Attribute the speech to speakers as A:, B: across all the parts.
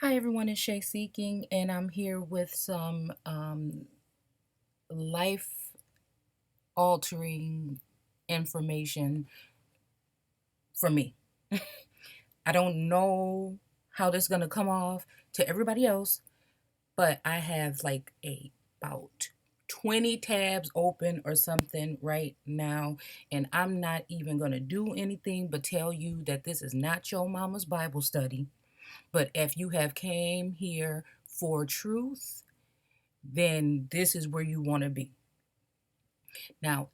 A: Hi everyone, it's Shay Seeking, and I'm here with some life altering information for me. I don't know how this is gonna come off to everybody else, but I have like about 20 tabs open or something right now, and I'm not even gonna do anything but tell you that this is not your mama's Bible study. But if you have came here for truth, then this is where you want to be. Now,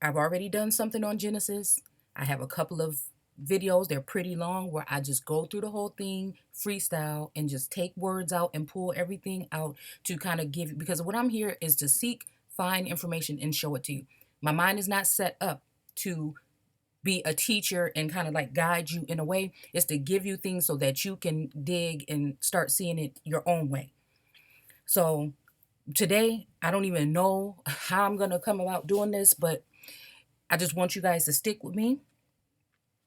A: I've already done something on Genesis. I have a couple of videos, they're pretty long, where I just go through the whole thing freestyle and just take words out and pull everything out to kind of give, because what I'm here is to seek, find information, and show it to you. My mind is not set up to be a teacher and kind of like guide you in a way. It's to give you things so that you can dig and start seeing it your own way. So today, I don't even know how I'm going to come about doing this, but I just want you guys to stick with me.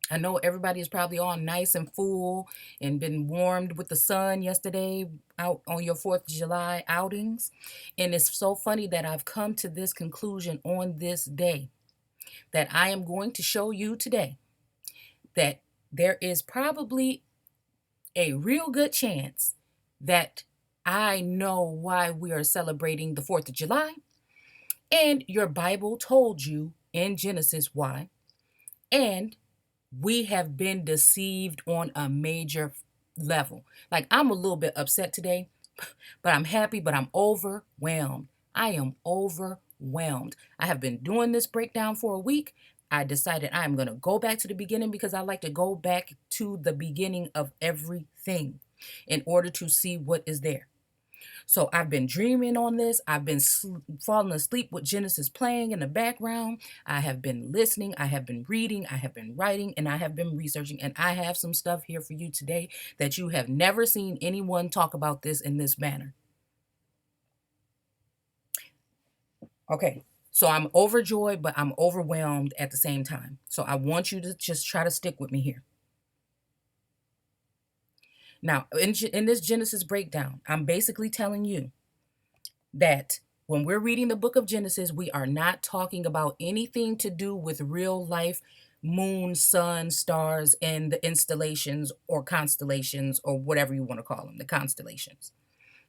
A: I know everybody is probably all nice and full and been warmed with the sun yesterday out on your 4th of July outings. And it's so funny that I've come to this conclusion on this day that I am going to show you today that there is probably a real good chance that I know why we are celebrating the 4th of July. And your Bible told you in Genesis why. And we have been deceived on a major level. Like, I'm a little bit upset today, but I'm happy, but I'm overwhelmed. I am overwhelmed. I have been doing this breakdown for a week. I decided I am going to go back to the beginning because I like to go back to the beginning of everything in order to see what is there. So I've been dreaming on this. I've been falling asleep with Genesis playing in the background. I have been listening. I have been reading. I have been writing, and I have been researching. And I have some stuff here for you today that you have never seen anyone talk about this in this manner. Okay. So I'm overjoyed, but I'm overwhelmed at the same time. So I want you to just try to stick with me here. Now, in this Genesis breakdown, I'm basically telling you that when we're reading the book of Genesis, we are not talking about anything to do with real life moon, sun, stars, and the installations or constellations or whatever you want to call them, the constellations.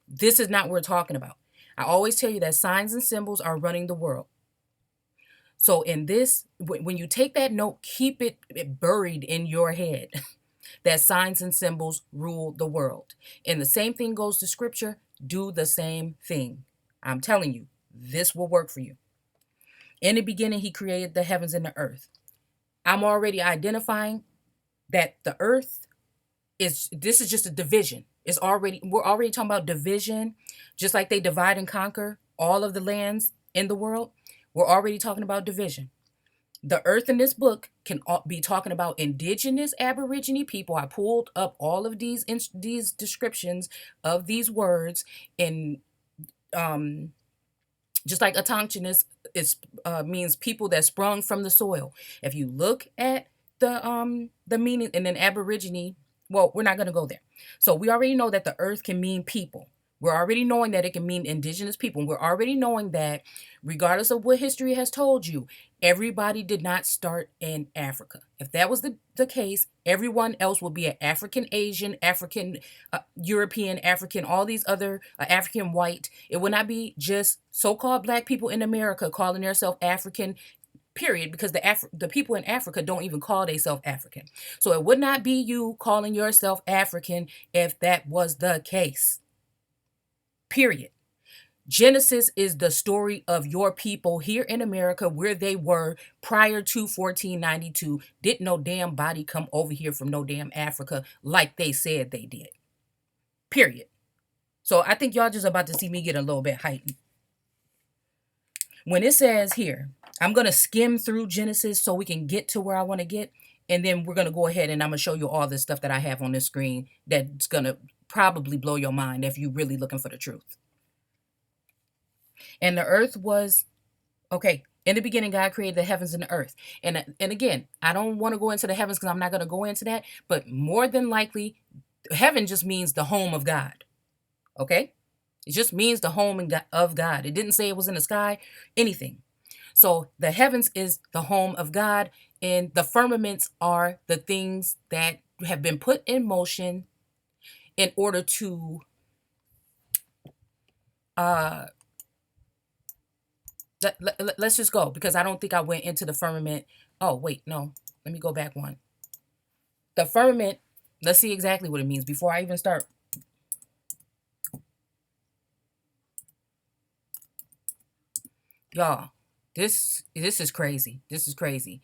A: This is not what we're talking about. I always tell you that signs and symbols are running the world. So in this, when you take that note, keep it buried in your head that signs and symbols rule the world. And the same thing goes to scripture. Do the same thing. I'm telling you, this will work for you. In the beginning, he created the heavens and the earth. I'm already identifying that the earth this is just a division. We're already talking about division, just like they divide and conquer all of the lands in the world. We're already talking about division. The earth in this book can be talking about indigenous aborigine people. I pulled up all of these descriptions of these words in um just like autochthonous is means people that sprung from the soil. If you look at the meaning, and then aborigine, well, we're not going to go there. So we already know that the earth can mean people. We're already knowing that it can mean indigenous people. We're already knowing that regardless of what history has told you, everybody did not start in Africa. If that was the case, everyone else would be an African Asian, African European, African, all these other African white. It would not be just so-called black people in America calling themselves African, period, because the people in Africa don't even call themselves African. So it would not be you calling yourself African if that was the case. Period. Genesis is the story of your people here in America, where they were prior to 1492. Didn't no damn body come over here from no damn Africa like they said they did. Period. So I think y'all just about to see me get a little bit heightened. When it says here, I'm going to skim through Genesis so we can get to where I want to get. And then we're going to go ahead and I'm going to show you all this stuff that I have on this screen that's going to probably blow your mind if you're really looking for the truth. And the earth was, okay, in the beginning, God created the heavens and the earth. And again, I don't want to go into the heavens because I'm not going to go into that. But more than likely, Heaven just means the home of God. Okay? It just means the home of God. It didn't say it was in the sky, anything. So the heavens is the home of God, and the firmaments are the things that have been put in motion in order to uh let's just go, because I don't think I went into the firmament. Oh, wait, no. Let me go back one. The firmament, let's see exactly what it means before I even start. Y'all, this is crazy. This is crazy.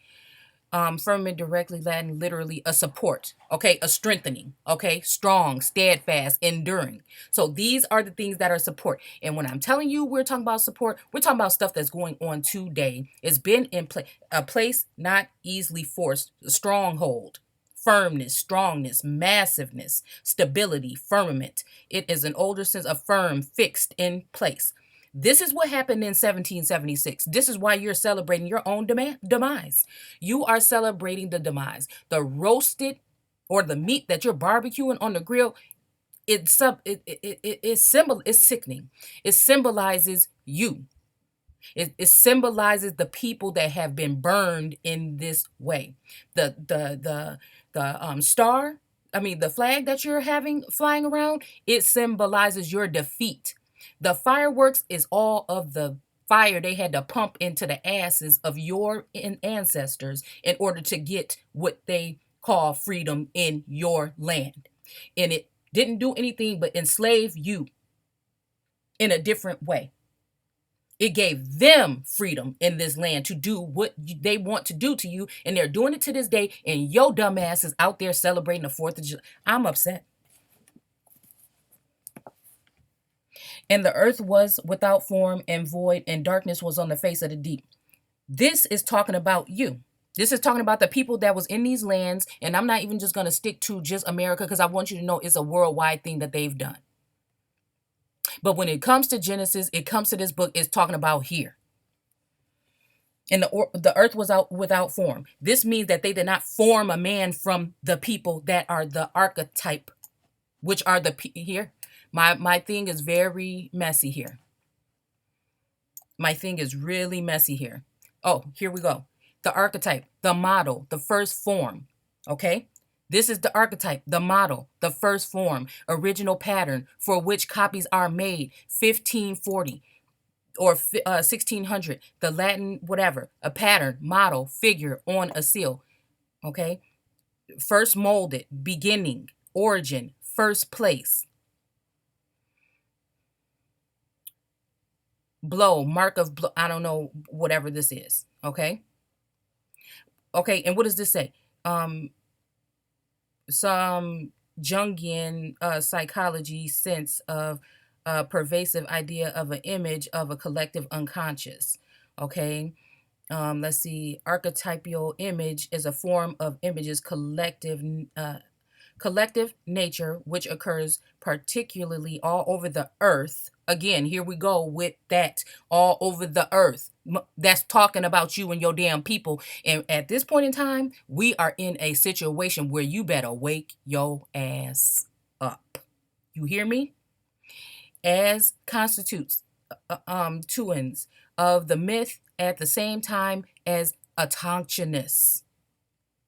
A: Firmament, directly Latin, literally a support, okay, a strengthening, okay, strong, steadfast, enduring. So these are the things that are support. And when I'm telling you we're talking about support, we're talking about stuff that's going on today. It's been in a place not easily forced, a stronghold, firmness, strongness, massiveness, stability, firmament. It is an older sense of firm, fixed in place. This is what happened in 1776. This is why you're celebrating your own demise. You are celebrating the demise. The roasted or the meat that you're barbecuing on the grill, it's sickening. It symbolizes you. It symbolizes the people that have been burned in this way. The star, I mean the flag that you're having flying around, it symbolizes your defeat. The fireworks is all of the fire they had to pump into the asses of your ancestors in order to get what they call freedom in your land. And it didn't do anything but enslave you in a different way. It gave them freedom in this land to do what they want to do to you, and they're doing it to this day. And your dumbass is out there celebrating the 4th of July. I'm upset. And the earth was without form and void, and darkness was on the face of the deep. This is talking about you. This is talking about the people that was in these lands, and I'm not even just going to stick to just America, because I want you to know it's a worldwide thing that they've done. But when it comes to Genesis, it comes to this book, it's talking about here. And the earth was out without form. This means that they did not form a man from the people that are the archetype, which are the here. My thing is very messy here. My thing is really messy here. Oh, here we go. The archetype, the model, the first form. Okay? This is the archetype, the model, the first form, original pattern for which copies are made, 1540 or 1600, the Latin, whatever, a pattern, model, figure on a seal. Okay? First molded, beginning, origin, first place. Blow, mark of blow, I don't know, whatever this is. Okay? Okay, and what does this say? Some Jungian psychology sense of a pervasive idea of an image of a collective unconscious. Okay. Let's see. Archetypal image is a form of images collective nature, which occurs particularly all over the earth. Again, here we go with that, all over the earth. That's talking about you and your damn people. And at this point in time, we are in a situation where you better wake your ass up. You hear me? As constitutes tuins of the myth at the same time as autochthonous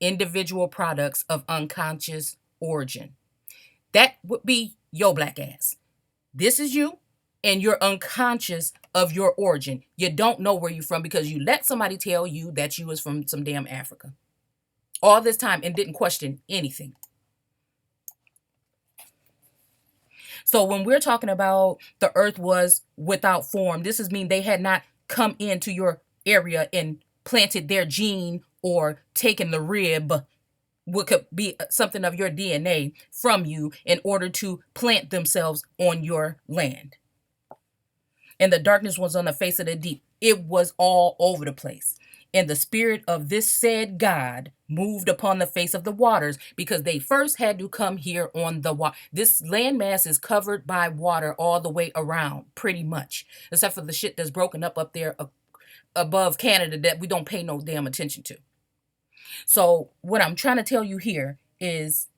A: individual products of unconscious origin. That would be your black ass. This is you, and you're unconscious of your origin. You don't know where you're from because you let somebody tell you that you was from some damn Africa all this time and didn't question anything. So when we're talking about the earth was without form, this is mean they had not come into your area and planted their gene or taken the rib, what could be something of your DNA from you in order to plant themselves on your land. And the darkness was on the face of the deep. It was all over the place. And the spirit of this said God moved upon the face of the waters, because they first had to come here on the water. This landmass is covered by water all the way around, pretty much, except for the shit that's broken up there above Canada that we don't pay no damn attention to. So what I'm trying to tell you here is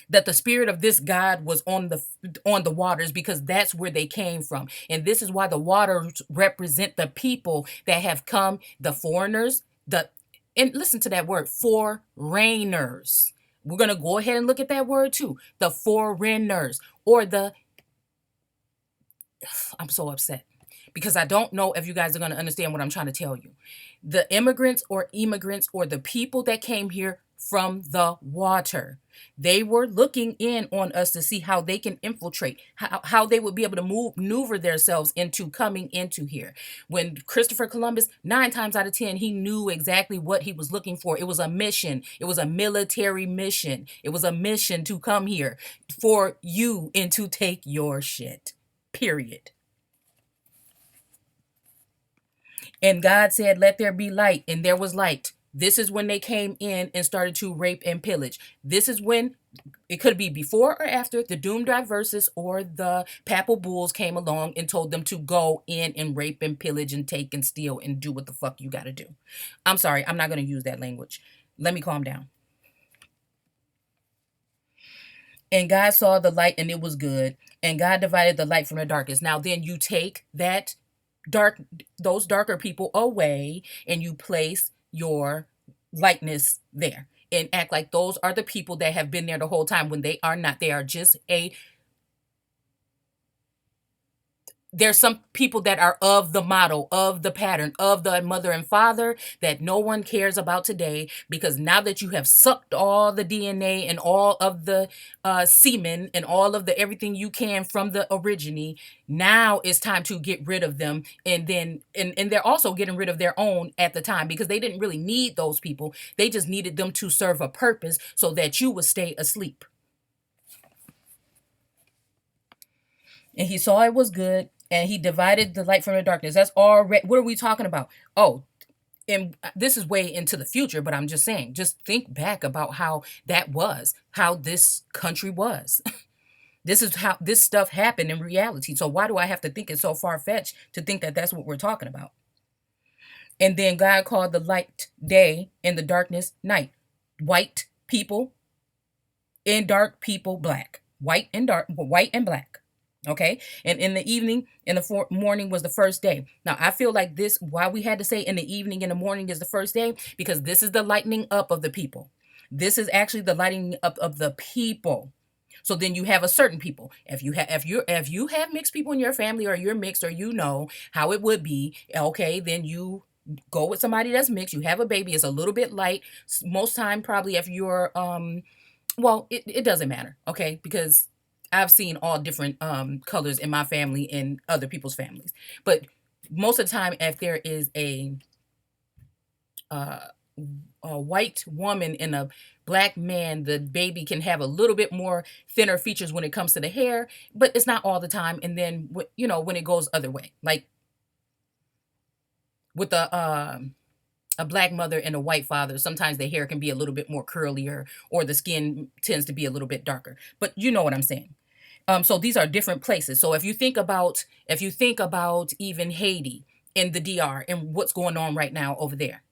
A: that the spirit of this god was on the waters, because that's where they came from. And this is why the waters represent the people that have come, the foreigners, the and listen to that word, foreigners. We're going to go ahead and look at that word too, the foreigners, or the I'm so upset because I don't know if you guys are going to understand what I'm trying to tell you. The immigrants or the people that came here from the water. They were looking in on us to see how they can infiltrate, how they would be able to maneuver themselves into coming into here. When Christopher Columbus, 9 times out of 10, he knew exactly what he was looking for. It was a mission. It was a military mission. It was a mission to come here for you and to take your shit. Period. And God said, let there be light, and there was light. This is when they came in and started to rape and pillage. This is when it could be before or after the doomed diverses or the papal bulls came along and told them to go in and rape and pillage and take and steal and do what the fuck you got to do. I'm sorry, I'm not going to use that language. Let me calm down. And God saw the light and it was good. And God divided the light from the darkness. Now then you take that dark those darker people away and you place your lightness there and act like those are the people that have been there the whole time, when they are not. They are just a there's some people that are of the model, of the pattern, of the mother and father that no one cares about today, because now that you have sucked all the DNA and all of the semen and all of the everything you can from the origine, now it's time to get rid of them. And then and they're also getting rid of their own at the time, because they didn't really need those people. They just needed them to serve a purpose so that you would stay asleep. And he saw it was good, and he divided the light from the darkness. That's already, what are we talking about? Oh, and this is way into the future, but I'm just saying, just think back about how that was, how this country was. This is how this stuff happened in reality. So why do I have to think it's so far-fetched to think that that's what we're talking about? And then God called the light day and the darkness night. White people and dark people black. White and black. Okay. And in the evening, in the morning was the first day. Now, I feel like this, why we had to say in the evening and the morning is the first day, because this is the lightening up of the people. This is actually the lightening up of the people. So then you have a certain people. If you have mixed people in your family, or you're mixed, or you know how it would be, okay, then you go with somebody that's mixed. You have a baby, it's a little bit light. Most time, probably if you're well, it doesn't matter, okay? Because I've seen all different colors in my family and other people's families. But most of the time, if there is uh, a white woman and a black man, the baby can have a little bit more thinner features when it comes to the hair, but it's not all the time. And then, when it goes other way, like with a black mother and a white father, sometimes the hair can be a little bit more curlier, or the skin tends to be a little bit darker. But you know what I'm saying. So these are different places. So if you think about even Haiti in the DR and what's going on right now over there,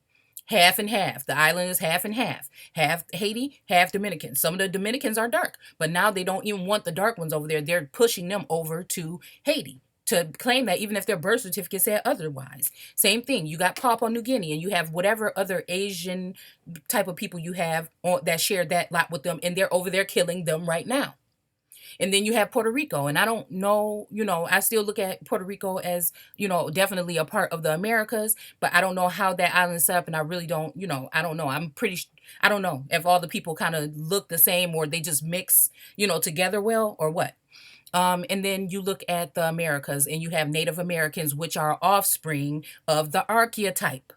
A: half and half. The island is half and half. Half Haiti, half Dominican. Some of the Dominicans are dark, but now they don't even want the dark ones over there. They're pushing them over to Haiti to claim that, even if their birth certificate said otherwise. Same thing. You got Papua New Guinea, and you have whatever other Asian type of people you have that share that lot with them, and they're over there killing them right now. And then you have Puerto Rico. And I don't know, I still look at Puerto Rico as, definitely a part of the Americas, but I don't know how that island's set up. And I really don't, I don't know. I don't know if all the people kind of look the same, or they just mix, together well, or what. And then you look at the Americas, and you have Native Americans, which are offspring of the archetype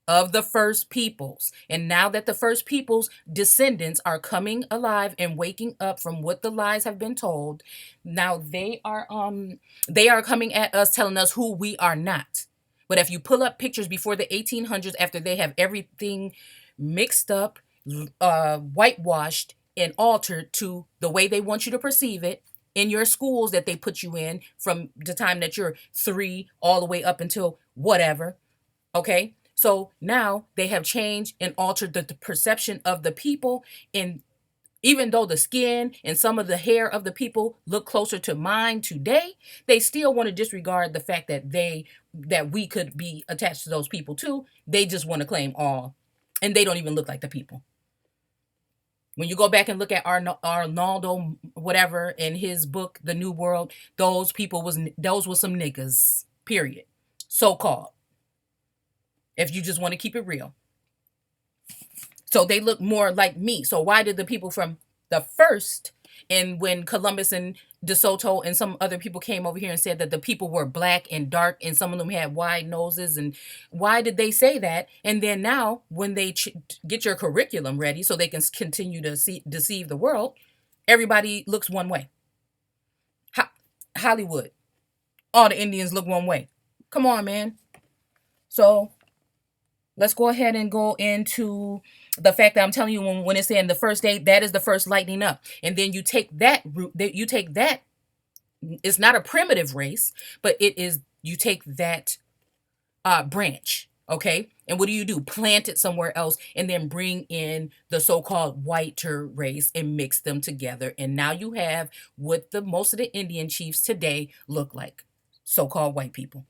A: of the first peoples. And now that the first peoples descendants are coming alive and waking up from what the lies have been told, now they are coming at us, telling us who we are not. But if you pull up pictures before the 1800s, after they have everything mixed up, whitewashed and altered to the way they want you to perceive it, in your schools that they put you in from the time that you're 3 all the way up until whatever. Okay. So now they have changed and altered the perception of the people, and Even though the skin and some of the hair of the people look closer to mine today, they still want to disregard the fact that we could be attached to those people too. They just want to claim all, and they don't even look like the people. When you go back and look at Arnaldo, whatever, in his book, The New World, those were some niggas. Period. So called. If you just want to keep it real. So they look more like me. So why did the people from the first, and when Columbus and De Soto and some other people came over here and said that the people were black and dark and some of them had wide noses, and why did they say that? And then now when they get your curriculum ready so they can continue to deceive the world, everybody looks one way. Hollywood, all the Indians look one way. Come on, man. So let's go ahead and go into the fact that I'm telling you, when it's saying the first day, that is the first lightning up. And then you take that root, you take that, it's not a primitive race, but you take that branch, okay? And what do? Plant it somewhere else and then bring in the so-called whiter race and mix them together. And now you have what most of the Indian chiefs today look like, so-called white people.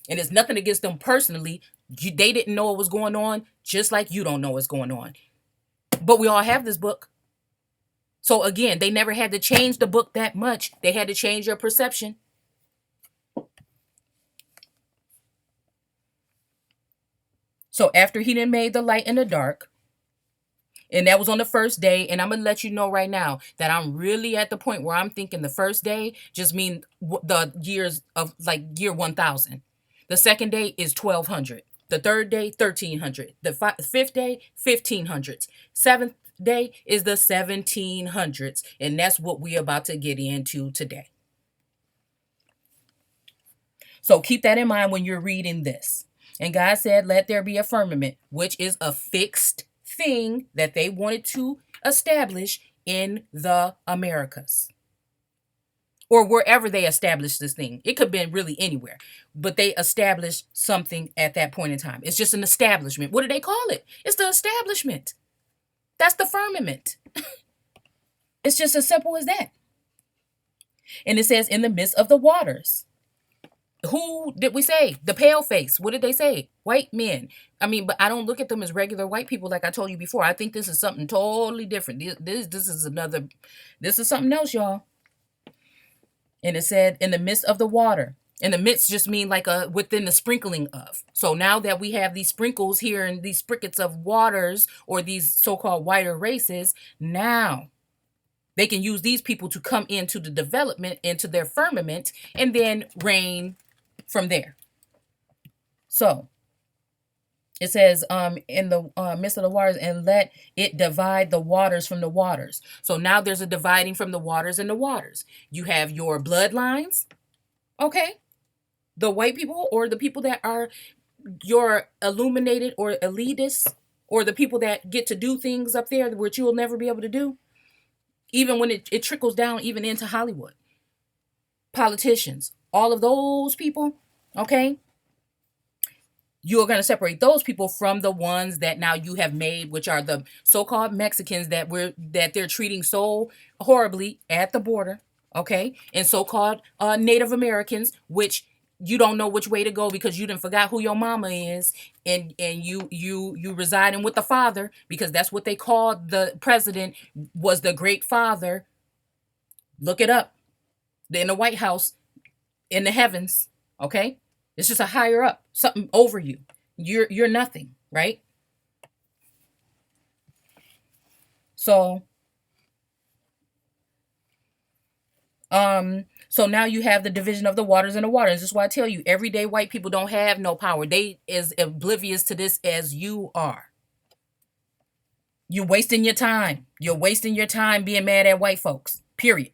A: And it's nothing against them personally. They didn't know what was going on, just like you don't know what's going on. But we all have this book. So again, they never had to change the book that much. They had to change your perception. So after he done made the light and the dark, and that was on the first day, and I'm going to let you know right now that I'm really at the point where I'm thinking the first day just mean the years of like year 1000. The second day is 1200. The third day, 1300. The fifth day, 1500s. Seventh day is the 1700s. And that's what we're about to get into today. So keep that in mind when you're reading this. And God said, let there be a firmament, which is a fixed thing that they wanted to establish in the Americas. Or wherever they established this thing. It could have been really anywhere. But they established something at that point in time. It's just an establishment. What do they call it? It's the establishment. That's the firmament. It's just as simple as that. And it says, in the midst of the waters. Who did we say? The pale face. What did they say? White men. I mean, but I don't look at them as regular white people like I told you before. I think this is something totally different. This is something else, y'all. And it said, in the midst of the water. And the midst just mean like within the sprinkling of. So now that we have these sprinkles here and these sprickets of waters or these so-called whiter races, now they can use these people to come into the development, into their firmament, and then reign from there. So it says, in the midst of the waters, and let it divide the waters from the waters. So now there's a dividing from the waters and the waters. You have your bloodlines, okay? The white people or the people that are your illuminated or elitists, or the people that get to do things up there which you will never be able to do. Even when it trickles down even into Hollywood. Politicians, all of those people, okay? You're going to separate those people from the ones that now you have made, which are the so-called Mexicans that they're treating so horribly at the border, okay? And so-called Native Americans, which you don't know which way to go because you didn't forgot who your mama is, and you residing with the father, because that's what they called the president, was the great father. Look it up. They're in the White House, in the heavens, okay? It's just a higher up, something over you. You're nothing, right? So so now you have the division of the waters and the waters. This is why I tell you, everyday white people don't have no power. They as oblivious to this as you are. You're wasting your time. You're wasting your time being mad at white folks. Period.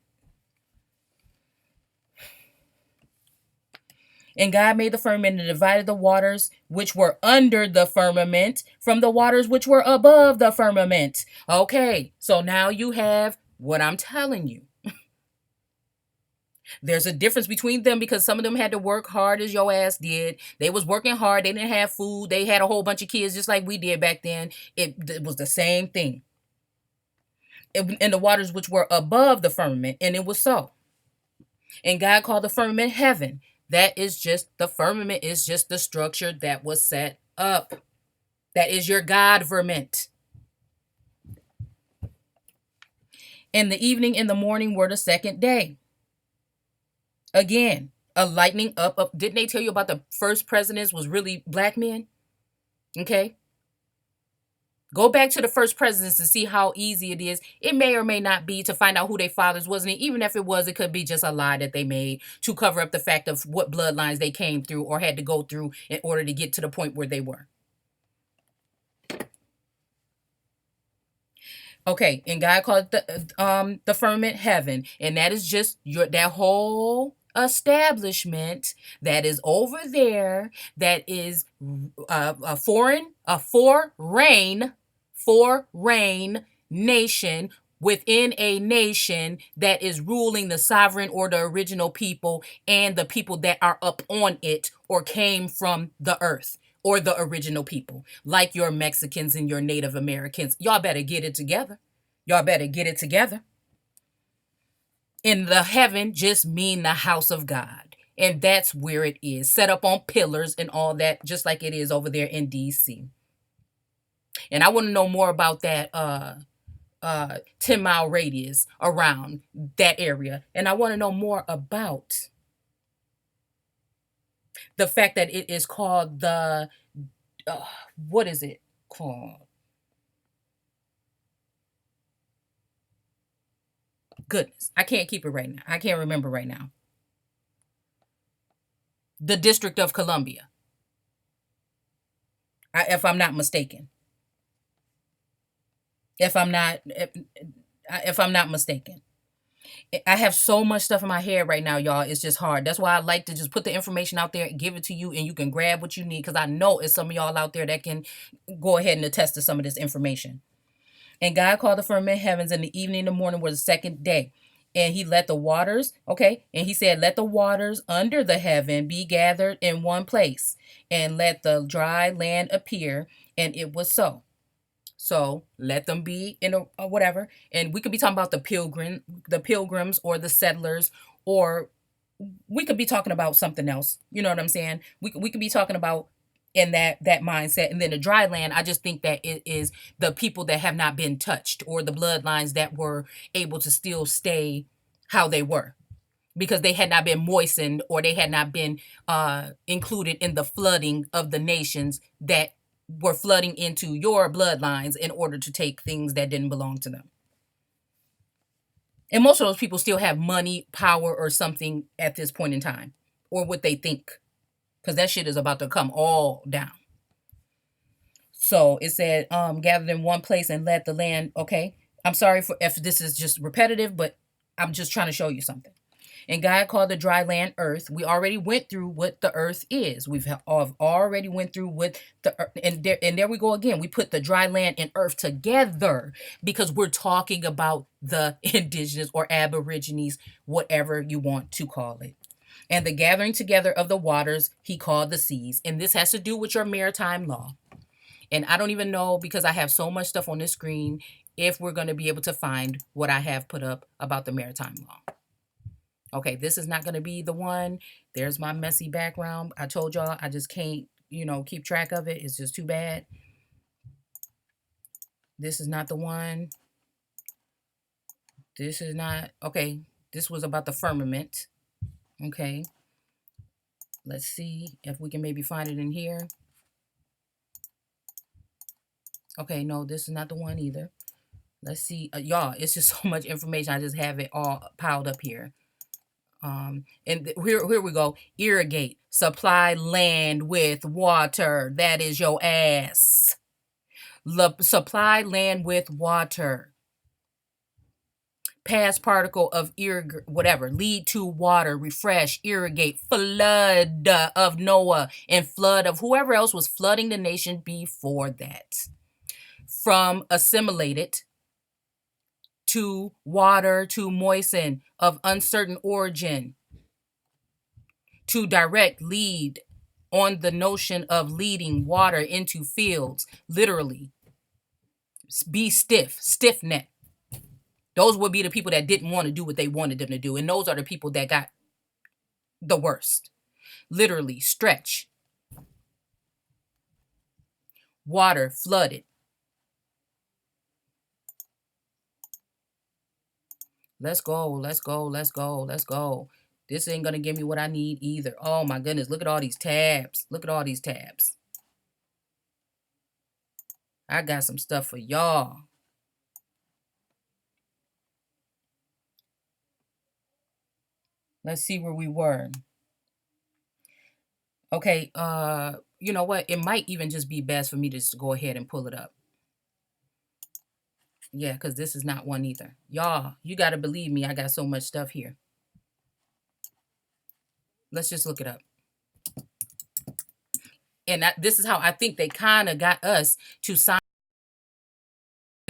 A: And God made the firmament and divided the waters which were under the firmament from the waters which were above the firmament. Okay, so now you have what I'm telling you. There's a difference between them because some of them had to work hard as your ass did. They was working hard. They didn't have food. They had a whole bunch of kids just like we did back then. It was the same thing. and the waters which were above the firmament, and it was so. And God called the firmament heaven. That is just, the firmament is just the structure that was set up. That is your government. And the evening and the morning were the second day. Again, a lightning up. Didn't they tell you about the first presidents was really black men? Okay. Go back to the first presidents and see how easy it is. It may or may not be to find out who their fathers was. And even if it was, it could be just a lie that they made to cover up the fact of what bloodlines they came through or had to go through in order to get to the point where they were. Okay, and God called the firmament heaven, and that is just that whole establishment that is over there, that is a foreign nation within a nation that is ruling the sovereign or the original people and the people that are up on it or came from the earth or the original people, like your Mexicans and your Native Americans. Y'all better get it together. Y'all better get it together. In the heaven just mean the house of God. And that's where it is, set up on pillars and all that, just like it is over there in DC. And I want to know more about that 10-mile radius around that area. And I want to know more about the fact that it is called the what is it called? Goodness, I can't keep it right now. I can't remember right now. The District of Columbia, if I'm not mistaken. If I'm not, if I'm not mistaken. I have so much stuff in my head right now, y'all. It's just hard. That's why I like to just put the information out there, give it to you, and you can grab what you need. Because I know it's some of y'all out there that can go ahead and attest to some of this information. And God called the firmament heavens, and the evening and the morning were the second day. And he let the waters, okay, and he said, let the waters under the heaven be gathered in one place, and let the dry land appear. And it was so. So let them be in a whatever. And we could be talking about the pilgrims or the settlers, or we could be talking about something else. You know what I'm saying? We could be talking about in that mindset. And then the dry land, I just think that it is the people that have not been touched, or the bloodlines that were able to still stay how they were, because they had not been moistened, or they had not been included in the flooding of the nations that were flooding into your bloodlines in order to take things that didn't belong to them. And most of those people still have money, power, or something at this point in time, or what they think, because that shit is about to come all down. So it said, gathered in one place and let the land. Okay, I'm sorry for if this is just repetitive, but I'm just trying to show you something. And God called the dry land earth. We already went through what the earth is. We've already went through what the earth, and there we go again. We put the dry land and earth together because we're talking about the indigenous or aborigines, whatever you want to call it. And the gathering together of the waters he called the seas. And this has to do with your maritime law. And I don't even know, because I have so much stuff on this screen, if we're going to be able to find what I have put up about the maritime law. Okay, this is not going to be the one. There's my messy background. I told y'all I just can't, keep track of it. It's just too bad. This is not the one. This is not. Okay, this was about the firmament. Okay. Let's see if we can maybe find it in here. Okay, no, this is not the one either. Let's see. Y'all, it's just so much information. I just have it all piled up here. And here we go. Irrigate, supply land with water. That is your ass. Supply land with water. Past particle of whatever. Lead to water, refresh, irrigate, flood of Noah, and flood of whoever else was flooding the nation before that. From assimilated to water to moisten of uncertain origin, to direct lead on the notion of leading water into fields, literally. Be stiff neck. Those would be the people that didn't want to do what they wanted them to do. And those are the people that got the worst. Literally, stretch, water, flooded. Let's go, let's go, let's go, let's go. This ain't gonna give me what I need either. Oh my goodness, look at all these tabs. Look at all these tabs. I got some stuff for y'all. Let's see where we were. Okay, you know what? It might even just be best for me to just go ahead and pull it up. Yeah, because this is not one either. Y'all, you got to believe me. I got so much stuff here. Let's just look it up. And this is how I think they kind of got us to sign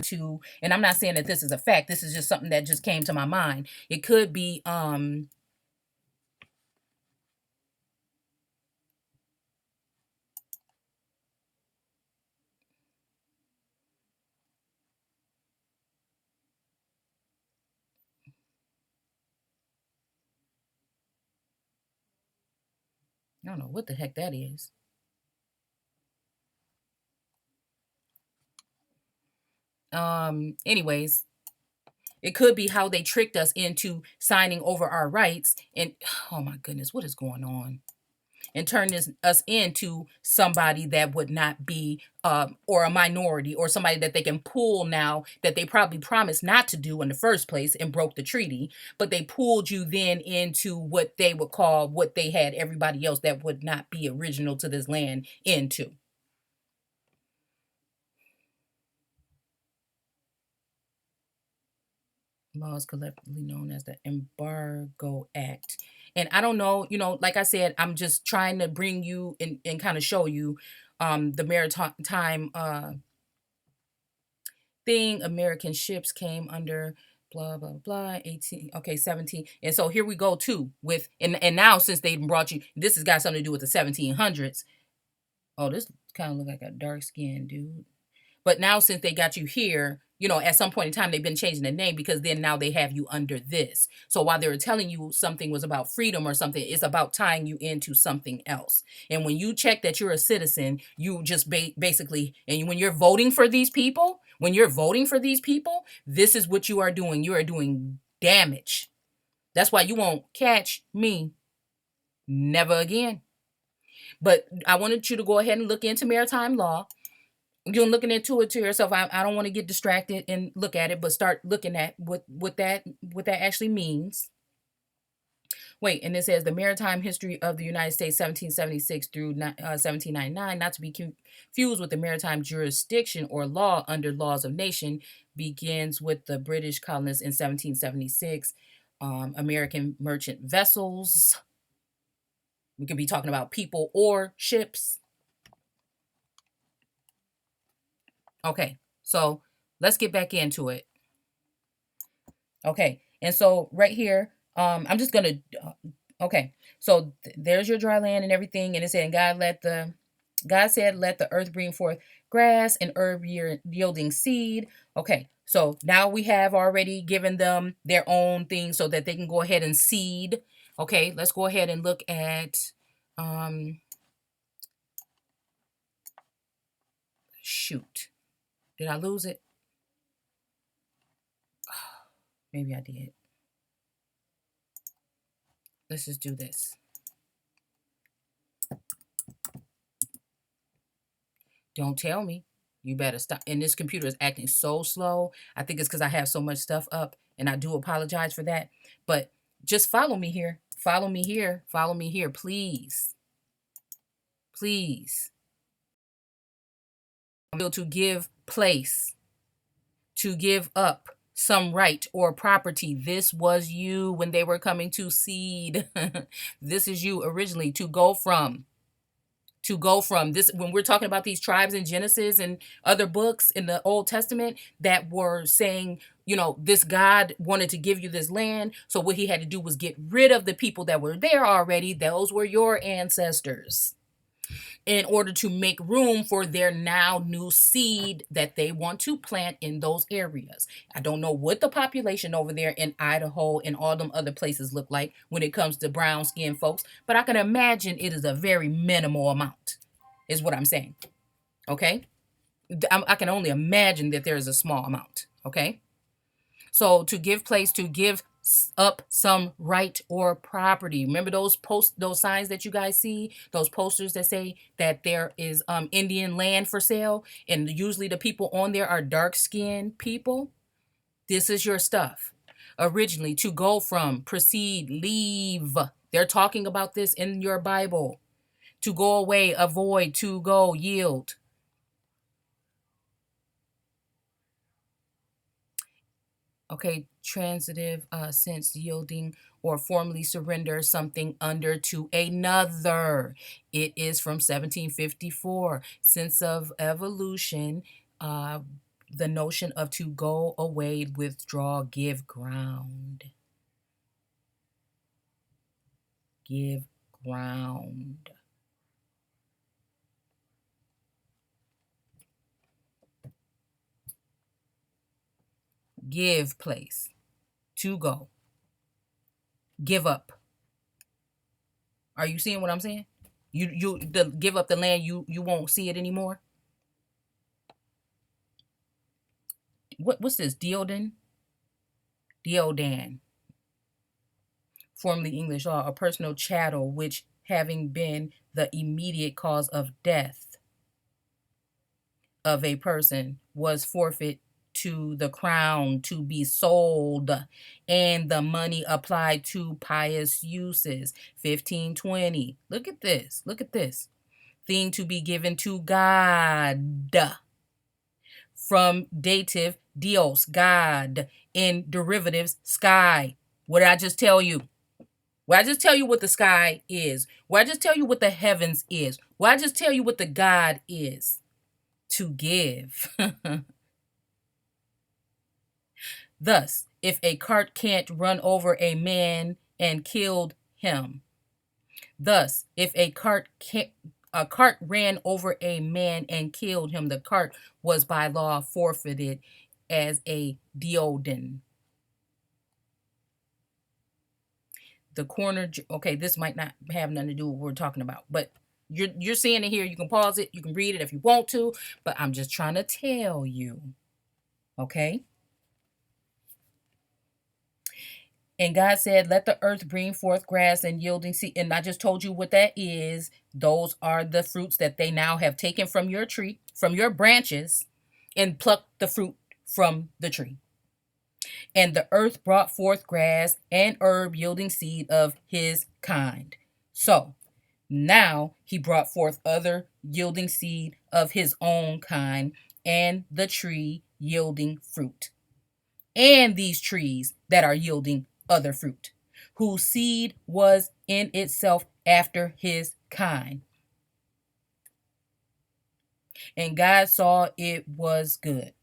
A: to, and I'm not saying that this is a fact. This is just something that just came to my mind. It could be, I don't know what the heck that is. Anyways, it could be how they tricked us into signing over our rights. And oh my goodness, what is going on? And turn us into somebody that would not be, or a minority, or somebody that they can pull now that they probably promised not to do in the first place and broke the treaty. But they pulled you then into what they would call what they had everybody else that would not be original to this land into. Laws collectively known as the Embargo Act. And I don't know, like I said, I'm just trying to bring you and kind of show you the maritime thing. American ships came under blah blah blah 18, okay, 17. And so here we go too with, and now since they brought you, this has got something to do with the 1700s. Oh, this kind of look like a dark skin dude. But now since they got you here, at some point in time, they've been changing the name because then now they have you under this. So while they were telling you something was about freedom or something, it's about tying you into something else. And when you check that you're a citizen, you just basically, and when you're voting for these people, this is what you are doing. You are doing damage. That's why you won't catch me. Never again. But I wanted you to go ahead and look into maritime law. You're looking into it to yourself. I don't want to get distracted and look at it, but start looking at what that actually means. Wait, and it says the maritime history of the United States, 1776 through 1799, not to be confused with the maritime jurisdiction or law under laws of nation, begins with the British colonists in 1776. American merchant vessels. We could be talking about people or ships. Okay, so let's get back into it. Okay, and so right here, I'm just gonna, okay, so there's your dry land and everything, and it said, God said, let the earth bring forth grass and herb yielding seed. Okay, so now we have already given them their own thing so that they can go ahead and seed. Okay, let's go ahead and look at, shoot. Did I lose it? Maybe I did. Let's just do this. Don't tell me. You better stop. And this computer is acting so slow. I think it's because I have so much stuff up, and I do apologize for that. But just follow me here. Follow me here. Follow me here, please. Please. I'm able to give place, to give up some right or property. This was you when they were coming to seed. This is you originally to go from this. When we're talking about these tribes in Genesis and other books in the Old Testament that were saying, this God wanted to give you this land, so what he had to do was get rid of the people that were there already. Those were your ancestors. in order to make room for their now new seed that they want to plant in those areas. I don't know what the population over there in Idaho and all them other places look like when it comes to brown skinned folks, but I can imagine it is a very minimal amount, is what I'm saying. Okay? I can only imagine that there is a small amount. Okay? So to give place, to give up some right or property. Remember those signs that you guys see, those posters that say that there is Indian land for sale, and usually the people on there are dark skinned people. This is your stuff. Originally, to go from, proceed, leave. They're talking about this in your Bible. To go away, avoid, to go, yield. Okay, transitive sense, yielding or formally surrender something under to another. It is from 1754. Sense of evolution, uh, the notion of to go away, withdraw, give ground. Give ground. Give place. To go. Give up. Are you seeing what I'm saying? Give up the land, you won't see it anymore. What's this? Deodan, formerly English law, a personal chattel which having been the immediate cause of death of a person was forfeit to the crown to be sold and the money applied to pious uses. 1520. Look at this. Look at this. Thing to be given to God. From dative Dios, God, in derivatives, sky. What did I just tell you? Well, I just tell you what the sky is. Well, I just tell you what the heavens is. Well, I just tell you what the God is. To give. Thus, if a cart can't run over a man and killed him. Thus, if a cart ran over a man and killed him, the cart was by law forfeited as a deodan. The corner, okay, this might not have nothing to do with what we're talking about, but you're seeing it here. You can pause it, you can read it if you want to, but I'm just trying to tell you, okay? And God said, let the earth bring forth grass and yielding seed. And I just told you what that is. Those are the fruits that they now have taken from your tree, from your branches, and plucked the fruit from the tree. And the earth brought forth grass and herb yielding seed of his kind. So now he brought forth other yielding seed of his own kind, and the tree yielding fruit. And these trees that are yielding other fruit, whose seed was in itself after his kind. And God saw it was good.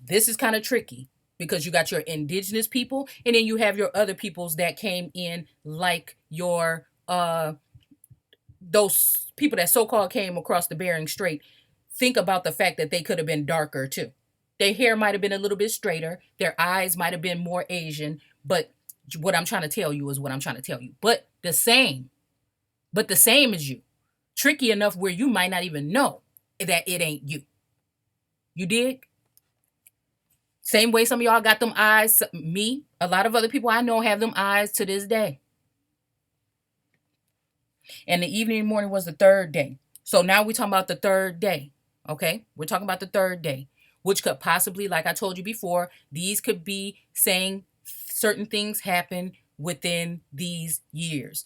A: This is kind of tricky because you got your indigenous people and then you have your other peoples that came in, like your those people that so-called came across the Bering Strait. Think about the fact that they could have been darker too. Their hair might have been a little bit straighter, their eyes might have been more Asian, but what I'm trying to tell you is what I'm trying to tell you. But the same as you. Tricky enough where you might not even know that it ain't you. You dig? Same way some of y'all got them eyes. Me, a lot of other people I know have them eyes to this day. And the evening and morning was the third day. So now we're talking about the third day. Okay? We're talking about the third day, which could possibly, like I told you before, these could be saying certain things happen within these years.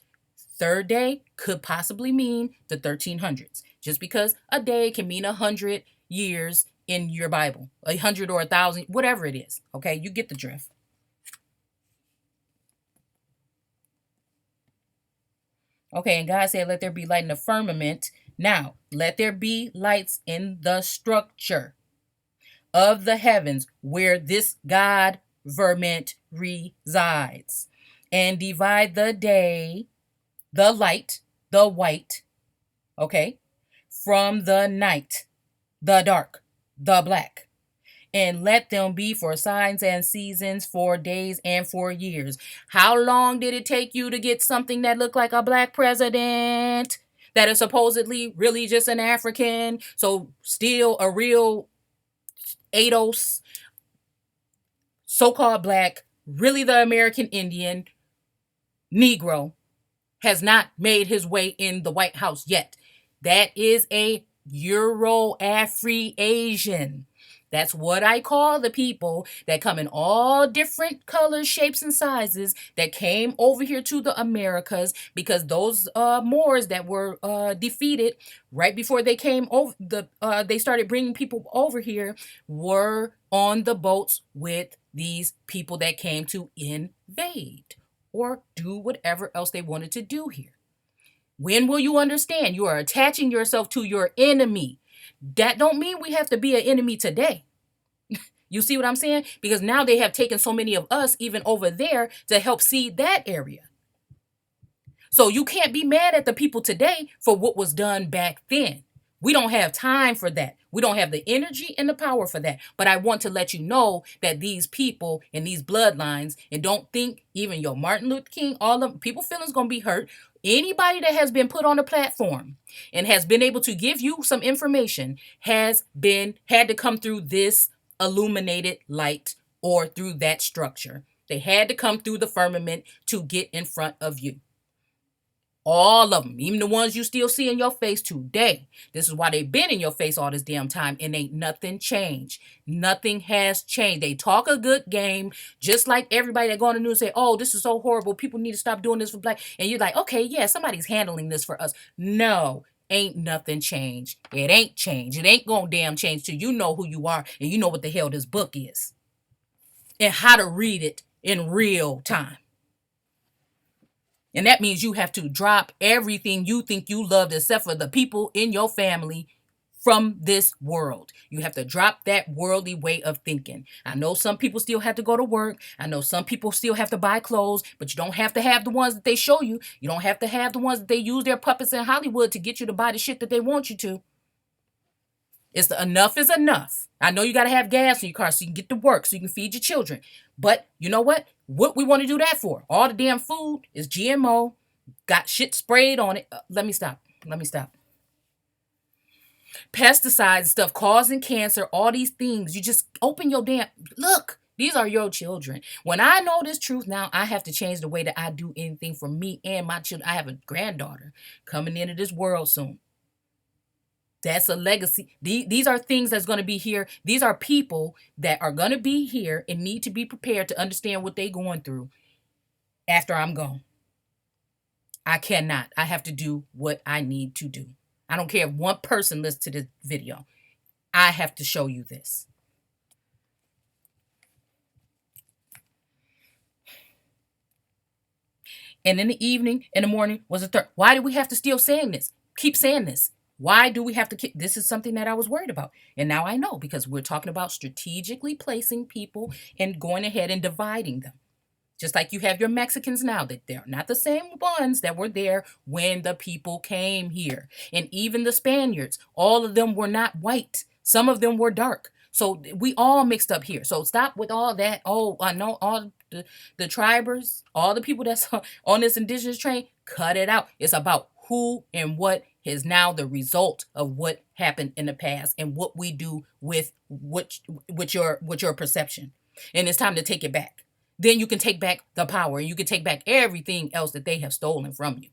A: Third day could possibly mean the 1300s, just because a day can mean 100 years in your Bible, 100 or 1,000, whatever it is. Okay, you get the drift. Okay, and God said, let there be light in the firmament. Now, let there be lights in the structure of the heavens where this God verment resides. and divide the day, the light, the white, okay, from the night, the dark, the black, and let them be for signs and seasons, for days and for years. How long did it take you to get something that looked like a black president? That is supposedly really just an African, so still a real ADOS, so called black, really the American Indian, Negro, has not made his way in the White House yet. That is a Euro Afri Asian. That's what I call the people that come in all different colors, shapes, and sizes that came over here to the Americas, because those Moors that were defeated right before they came over, they started bringing people over here, were on the boats with these people that came to invade or do whatever else they wanted to do here. When will you understand? You are attaching yourself to your enemy. That don't mean we have to be an enemy today. You see what I'm saying? Because now they have taken so many of us even over there to help seed that area. So you can't be mad at the people today for what was done back then. We don't have time for that. We don't have the energy and the power for that. But I want to let you know that these people and these bloodlines, and don't think even your Martin Luther King, all of people feelings gonna be hurt. Anybody that has been put on a platform and has been able to give you some information had to come through this illuminated light or through that structure. They had to come through the firmament to get in front of you. All of them, even the ones you still see in your face today. This is why they've been in your face all this damn time, and ain't nothing changed. Nothing has changed. They talk a good game, just like everybody that go on the news and say, oh, this is so horrible. People need to stop doing this for black. And you're like, okay, yeah, somebody's handling this for us. No, ain't nothing changed. It ain't changed. It ain't gonna damn change till you know who you are and you know what the hell this book is and how to read it in real time. And that means you have to drop everything you think you love except for the people in your family from this world. You have to drop that worldly way of thinking. I know some people still have to go to work. I know some people still have to buy clothes, but you don't have to have the ones that they show you. You don't have to have the ones that they use their puppets in Hollywood to get you to buy the shit that they want you to. Enough is enough. I know you got to have gas in your car so you can get to work, so you can feed your children. But you know what? What we want to do that for? All the damn food is GMO, got shit sprayed on it. Let me stop. Pesticides, stuff causing cancer, all these things. You just open your damn... Look, these are your children. When I know this truth now, I have to change the way that I do anything for me and my children. I have a granddaughter coming into this world soon. That's a legacy. These are things that's going to be here. These are people that are going to be here and need to be prepared to understand what they're going through after I'm gone. I cannot. I have to do what I need to do. I don't care if one person listens to this video. I have to show you this. And in the evening, in the morning was the third. Why do we have to still saying this? Keep saying this. Why do we have to keep... This is something that I was worried about. And now I know, because we're talking about strategically placing people and going ahead and dividing them. Just like you have your Mexicans now, that they're not the same ones that were there when the people came here. And even the Spaniards, all of them were not white. Some of them were dark. So we all mixed up here. So stop with all that. Oh, I know all the tribers, all the people that's on this indigenous train, cut it out. It's about who and what is now the result of what happened in the past and what we do with your perception. And it's time to take it back. Then you can take back the power and you can take back everything else that they have stolen from you.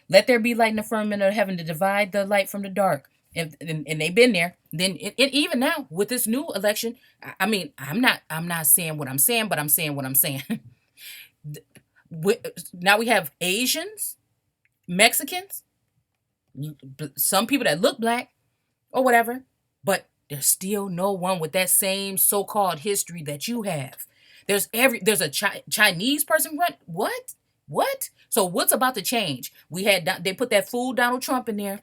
A: Let there be light in the firmament of heaven to divide the light from the dark. And they've been there. Then even now with this new election, I mean, I'm not saying what I'm saying, but I'm saying what I'm saying. Now we have Asians, Mexicans, some people that look black or whatever, but there's still no one with that same so-called history that you have. There's a Chinese person. What? So what's about to change? They put that fool Donald Trump in there.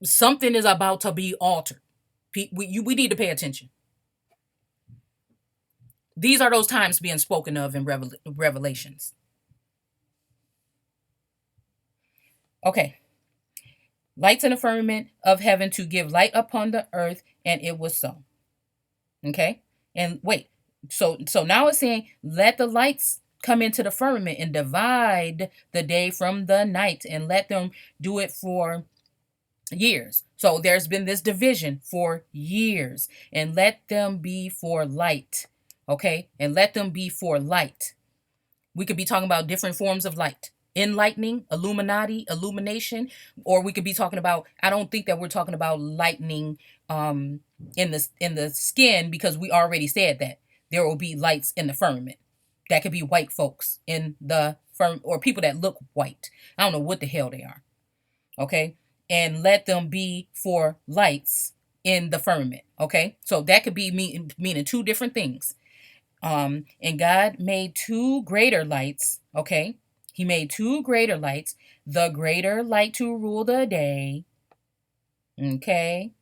A: Something is about to be altered. We need to pay attention. These are those times being spoken of in Revelations. Okay. Lights in the firmament of heaven to give light upon the earth, and it was so. Okay. And wait, so now it's saying, let the lights come into the firmament and divide the day from the night, and let them do it for years. So there's been this division for years, and let them be for light. Okay. And let them be for light. We could be talking about different forms of light. Enlightening, illuminati, illumination, or we could be talking about, I don't think that we're talking about lightning in the skin, because we already said that there will be lights in the firmament. That could be white folks in the firm, or people that look white. I don't know what the hell they are. Okay? And let them be for lights in the firmament. Okay? So that could be meaning two different things. And God made two greater lights. Okay. He made two greater lights, the greater light to rule the day. Okay.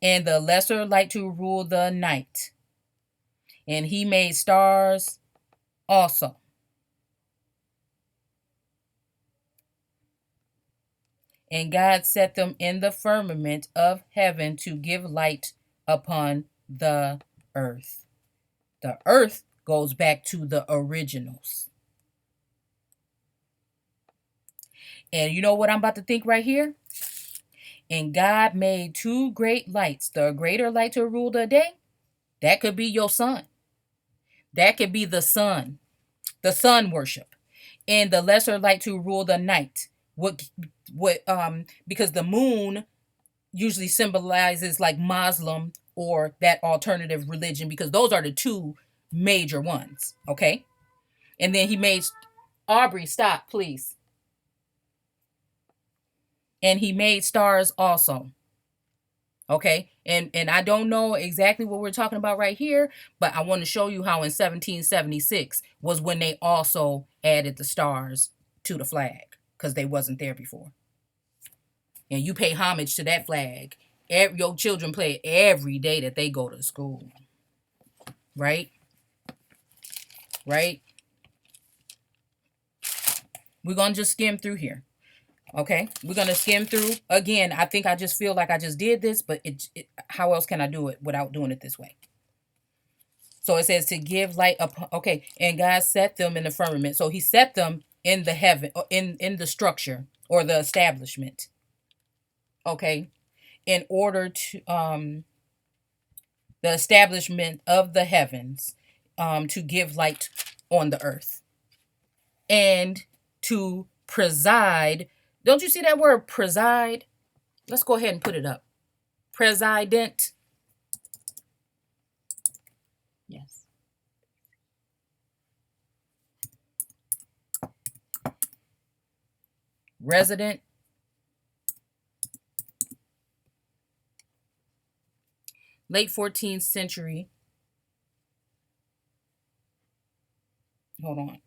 A: And the lesser light to rule the night. And he made stars also. And God set them in the firmament of heaven to give light upon the earth. The earth goes back to the originals. And you know what I'm about to think right here? And God made two great lights, the greater light to rule the day. That could be your sun. That could be the sun worship. And the lesser light to rule the night. Because the moon usually symbolizes like Muslim or that alternative religion, because those are the two major ones. Okay. And then he made, Aubrey, stop, please. And he made stars also. Okay. And I don't know exactly what we're talking about right here, but I want to show you how in 1776 was when they also added the stars to the flag, because they wasn't there before. And you pay homage to that flag. Your children play it every day that they go to school. Right? Right? We're going to just skim through here. Okay? We're going to skim through. Again, I think I just feel like I just did this, but how else can I do it without doing it this way? So it says to give light up. Okay. And God set them in the firmament. So he set them in the heaven, in the structure or the establishment. Okay. In order to, the establishment of the heavens, to give light on the earth and to preside. Don't you see that word preside? Let's go ahead and put it up. President. Yes. Resident. Late 14th century. Hold on.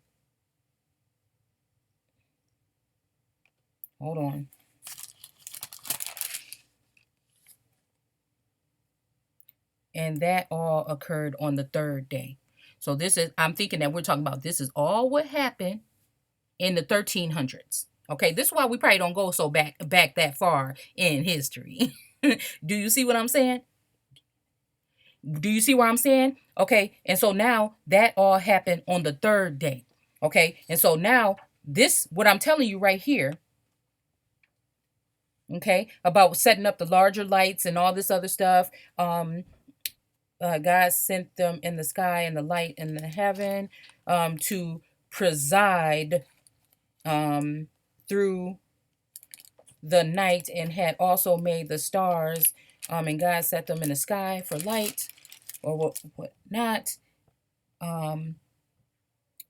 A: Hold on. And that all occurred on the third day. So this is, I'm thinking that we're talking about, this is all what happened in the 1300s. Okay, this is why we probably don't go so back that far in history. Do you see what I'm saying? Do you see what I'm saying? Okay, and so now that all happened on the third day. Okay, and so now this, what I'm telling you right here, okay, about setting up the larger lights and all this other stuff. God sent them in the sky and the light in the heaven, to preside through the night, and had also made the stars, and God set them in the sky for light, or what not.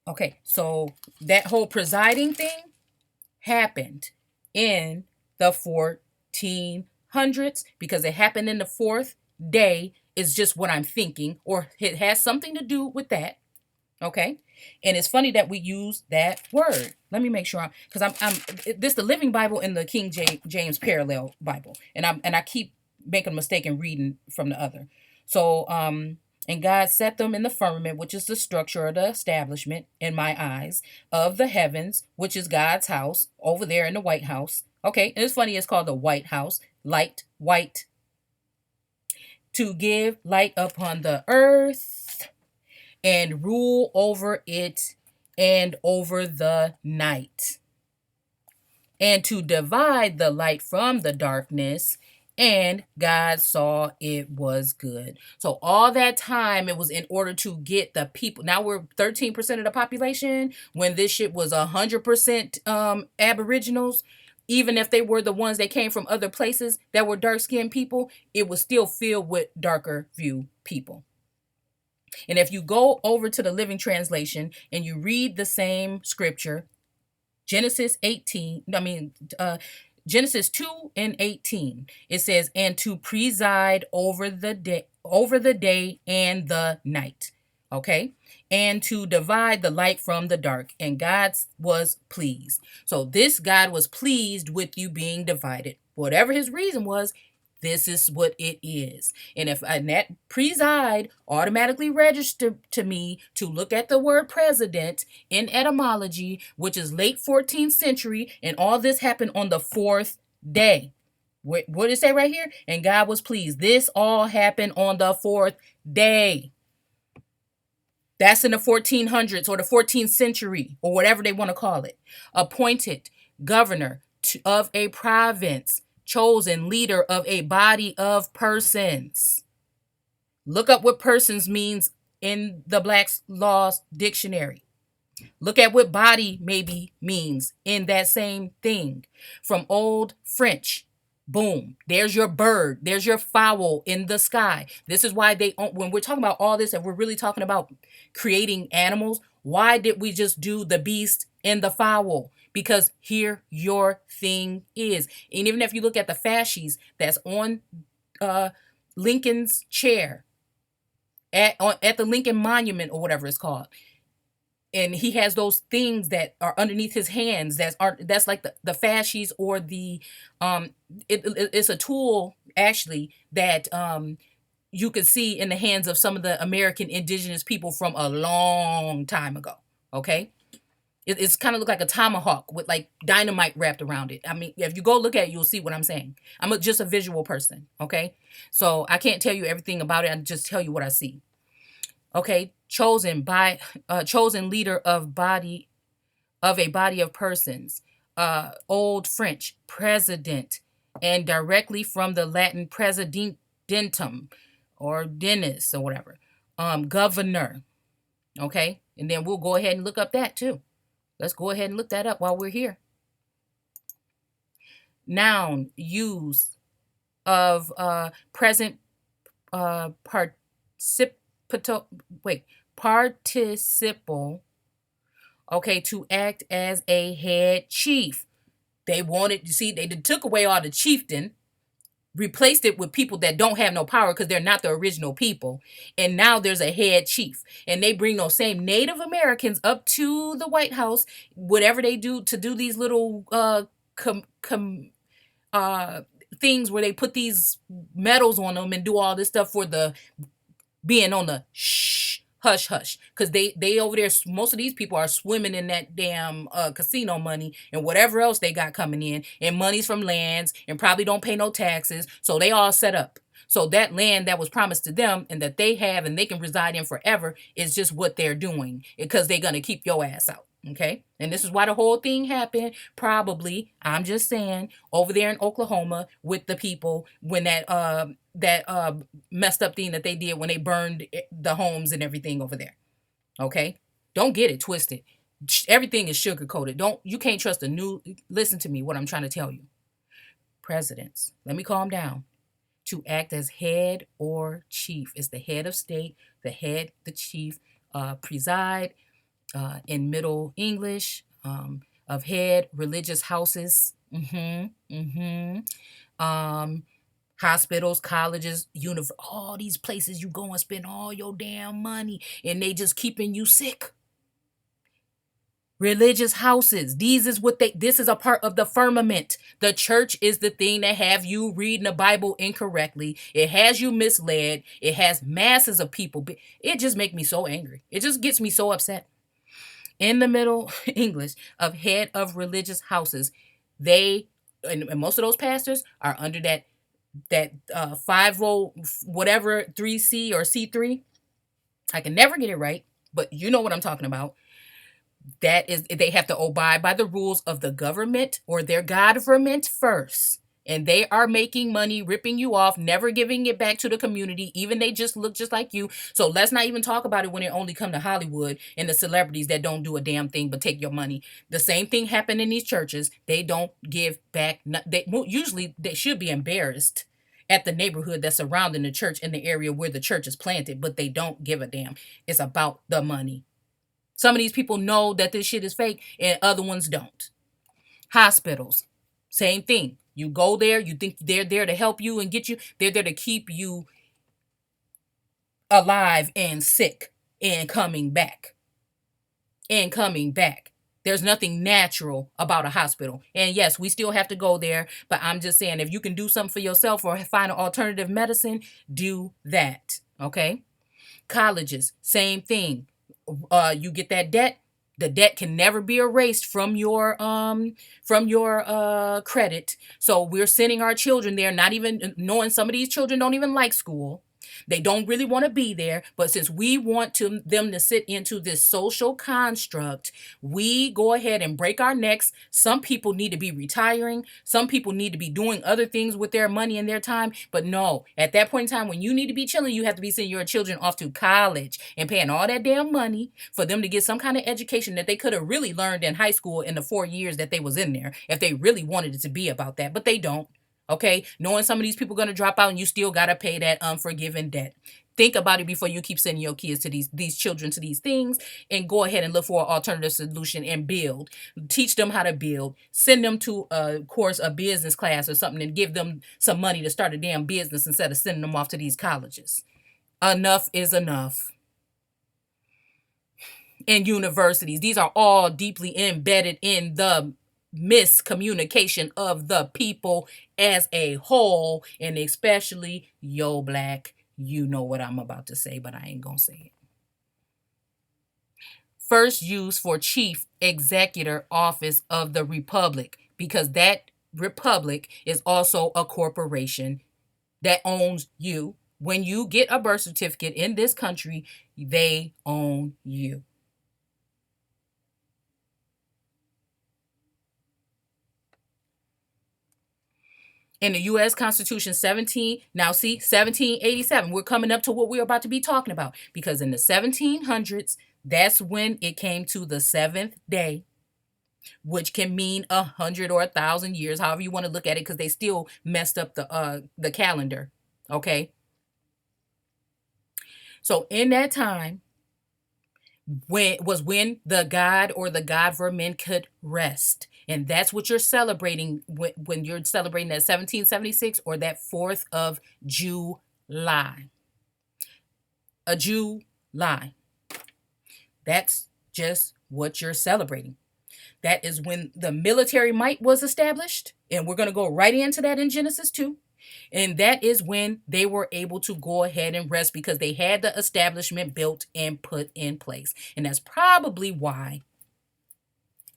A: Okay, so that whole presiding thing happened in the 1400s, because it happened in the fourth day is just what I'm thinking, or it has something to do with that. Okay. And it's funny that we use that word. Let me make sure because I'm this the Living Bible and the King James Parallel Bible. And I keep making a mistake in reading from the other. So And God set them in the firmament, which is the structure or the establishment, in my eyes, of the heavens, which is God's house, over there in the White House. Okay, and it's funny, it's called the White House, light, white, to give light upon the earth and rule over it and over the night, and to divide the light from the darkness. And God saw it was good. So all that time it was in order to get the people. Now we're 13% of the population when this shit was 100% aboriginals. Even if they were the ones that came from other places that were dark-skinned people, it was still filled with darker view people. And if you go over to the Living Translation and you read the same scripture, Genesis 18, Genesis 2 and 18, it says, and to preside over the day and the night. Okay? And to divide the light from the dark. And God was pleased. So this God was pleased with you being divided. Whatever his reason was, this is what it is. And if that preside automatically registered to me to look at the word president in etymology, which is late 14th century, and all this happened on the fourth day. What did it say right here? And God was pleased. This all happened on the fourth day. That's in the 1400s or the 14th century or whatever they want to call it. Appointed governor of a province, chosen leader of a body of persons. Look up what persons means in the Black's Laws Dictionary. Look at what body maybe means in that same thing. From Old French. Boom. There's your bird. There's your fowl in the sky. This is why when we're talking about all this and we're really talking about creating animals, why did we just do the beast and the fowl? Because here your thing is. And even if you look at the fasces that's on Lincoln's chair at the Lincoln Monument or whatever it's called, and he has those things that are underneath his hands that's like the fasces or the it's a tool actually that you could see in the hands of some of the American indigenous people from a long time ago. Okay, it's kind of look like a tomahawk with like dynamite wrapped around it. I mean, if you go look at it, you'll see what I'm saying. I'm just a visual person. Okay, so I can't tell you everything about it. I just tell you what I see. Okay, chosen leader of a body of persons. Old French president, and directly from the Latin presidentum or dennis or whatever. Governor. Okay, and then we'll go ahead and look up that too. Let's go ahead and look that up while we're here. Noun, use of present participle, okay, to act as a head chief. They wanted, you see, they took away all the chieftain, replaced it with people that don't have no power because they're not the original people. And now there's a head chief. And they bring those same Native Americans up to the White House, whatever they do to do these little things where they put these medals on them and do all this stuff for the being on the hush hush, because they over there, most of these people are swimming in that damn casino money and whatever else they got coming in, and money's from lands and probably don't pay no taxes, so they all set up. So that land that was promised to them and that they have and they can reside in forever is just what they're doing, because they're gonna keep your ass out. Okay, and this is why the whole thing happened, probably, I'm just saying, over there in Oklahoma with the people when that messed up thing that they did when they burned the homes and everything over there. Okay, don't get it twisted. Everything is sugar coated. You can't trust a new. Listen to me, what I'm trying to tell you. Presidents, let me calm down. To act as head or chief is the head of state. The chief, preside. In Middle English, of head, religious houses, hospitals, colleges, all these places you go and spend all your damn money, and they just keeping you sick. Religious houses. This is a part of the firmament. The church is the thing that have you reading the Bible incorrectly. It has you misled. It has masses of people. It just makes me so angry. It just gets me so upset. In the middle English of head of religious houses, they and most of those pastors are under that 50 whatever 3C or C3. I can never get it right, but you know what I'm talking about. That is, they have to abide by the rules of the government or their government first. And they are making money, ripping you off, never giving it back to the community. Even they just look just like you. So let's not even talk about it when it only come to Hollywood and the celebrities that don't do a damn thing but take your money. The same thing happened in these churches. They don't give back. Usually they should be embarrassed at the neighborhood that's surrounding the church in the area where the church is planted, but they don't give a damn. It's about the money. Some of these people know that this shit is fake and other ones don't. Hospitals, same thing. You go there, you think they're there to help you and get you. They're there to keep you alive and sick and coming back. And coming back. There's nothing natural about a hospital. And yes, we still have to go there. But I'm just saying, if you can do something for yourself or find an alternative medicine, do that. Okay? Colleges, same thing. You get that debt. The debt can never be erased from your credit. So we're sending our children there, not even knowing some of these children don't even like school. They don't really want to be there, but since we want them to sit into this social construct, we go ahead and break our necks. Some people need to be retiring. Some people need to be doing other things with their money and their time. But no, at that point in time, when you need to be chilling, you have to be sending your children off to college and paying all that damn money for them to get some kind of education that they could have really learned in high school in the 4 years that they was in there, if they really wanted it to be about that. But they don't. Okay, knowing some of these people are going to drop out and you still got to pay that unforgiven debt. Think about it before you keep sending your kids to these children to these things, and go ahead and look for an alternative solution and build. Teach them how to build. Send them to a business class or something, and give them some money to start a damn business instead of sending them off to these colleges. Enough is enough. And universities, these are all deeply embedded in the miscommunication of the people as a whole, and especially yo black. You know what I'm about to say, but I ain't gonna say it. First use for chief executive office of the republic, because that republic is also a corporation that owns you. When you get a birth certificate in this country, they own you. In the U.S. Constitution 1787, we're coming up to what we're about to be talking about, because in the 1700s, that's when it came to the seventh day, which can mean 100 or 1,000 years, however you want to look at it, because they still messed up the calendar. Okay, so in that time, when the God or the government could rest. And that's what you're celebrating when you're celebrating that 1776 or that 4th of July. A July. That's just what you're celebrating. That is when the military might was established. And we're going to go right into that in Genesis 2. And that is when they were able to go ahead and rest, because they had the establishment built and put in place. And that's probably why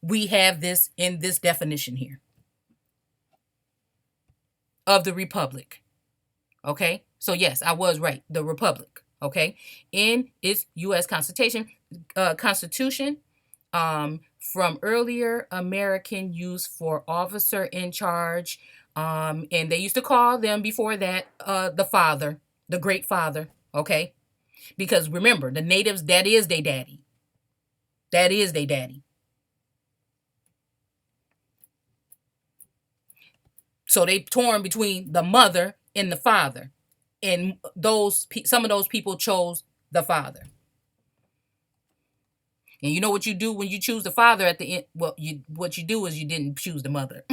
A: we have this in this definition here of the republic. Okay? So yes, I was right. The republic. Okay? In its U.S. Constitution, from earlier American use for officer in charge. And they used to call them before that the father, the great father. Okay? Because remember, the natives, that is their daddy. That is their daddy. So they torn between the mother and the father. And some of those people chose the father. And you know what you do when you choose the father at the end? Well, what you do is you didn't choose the mother.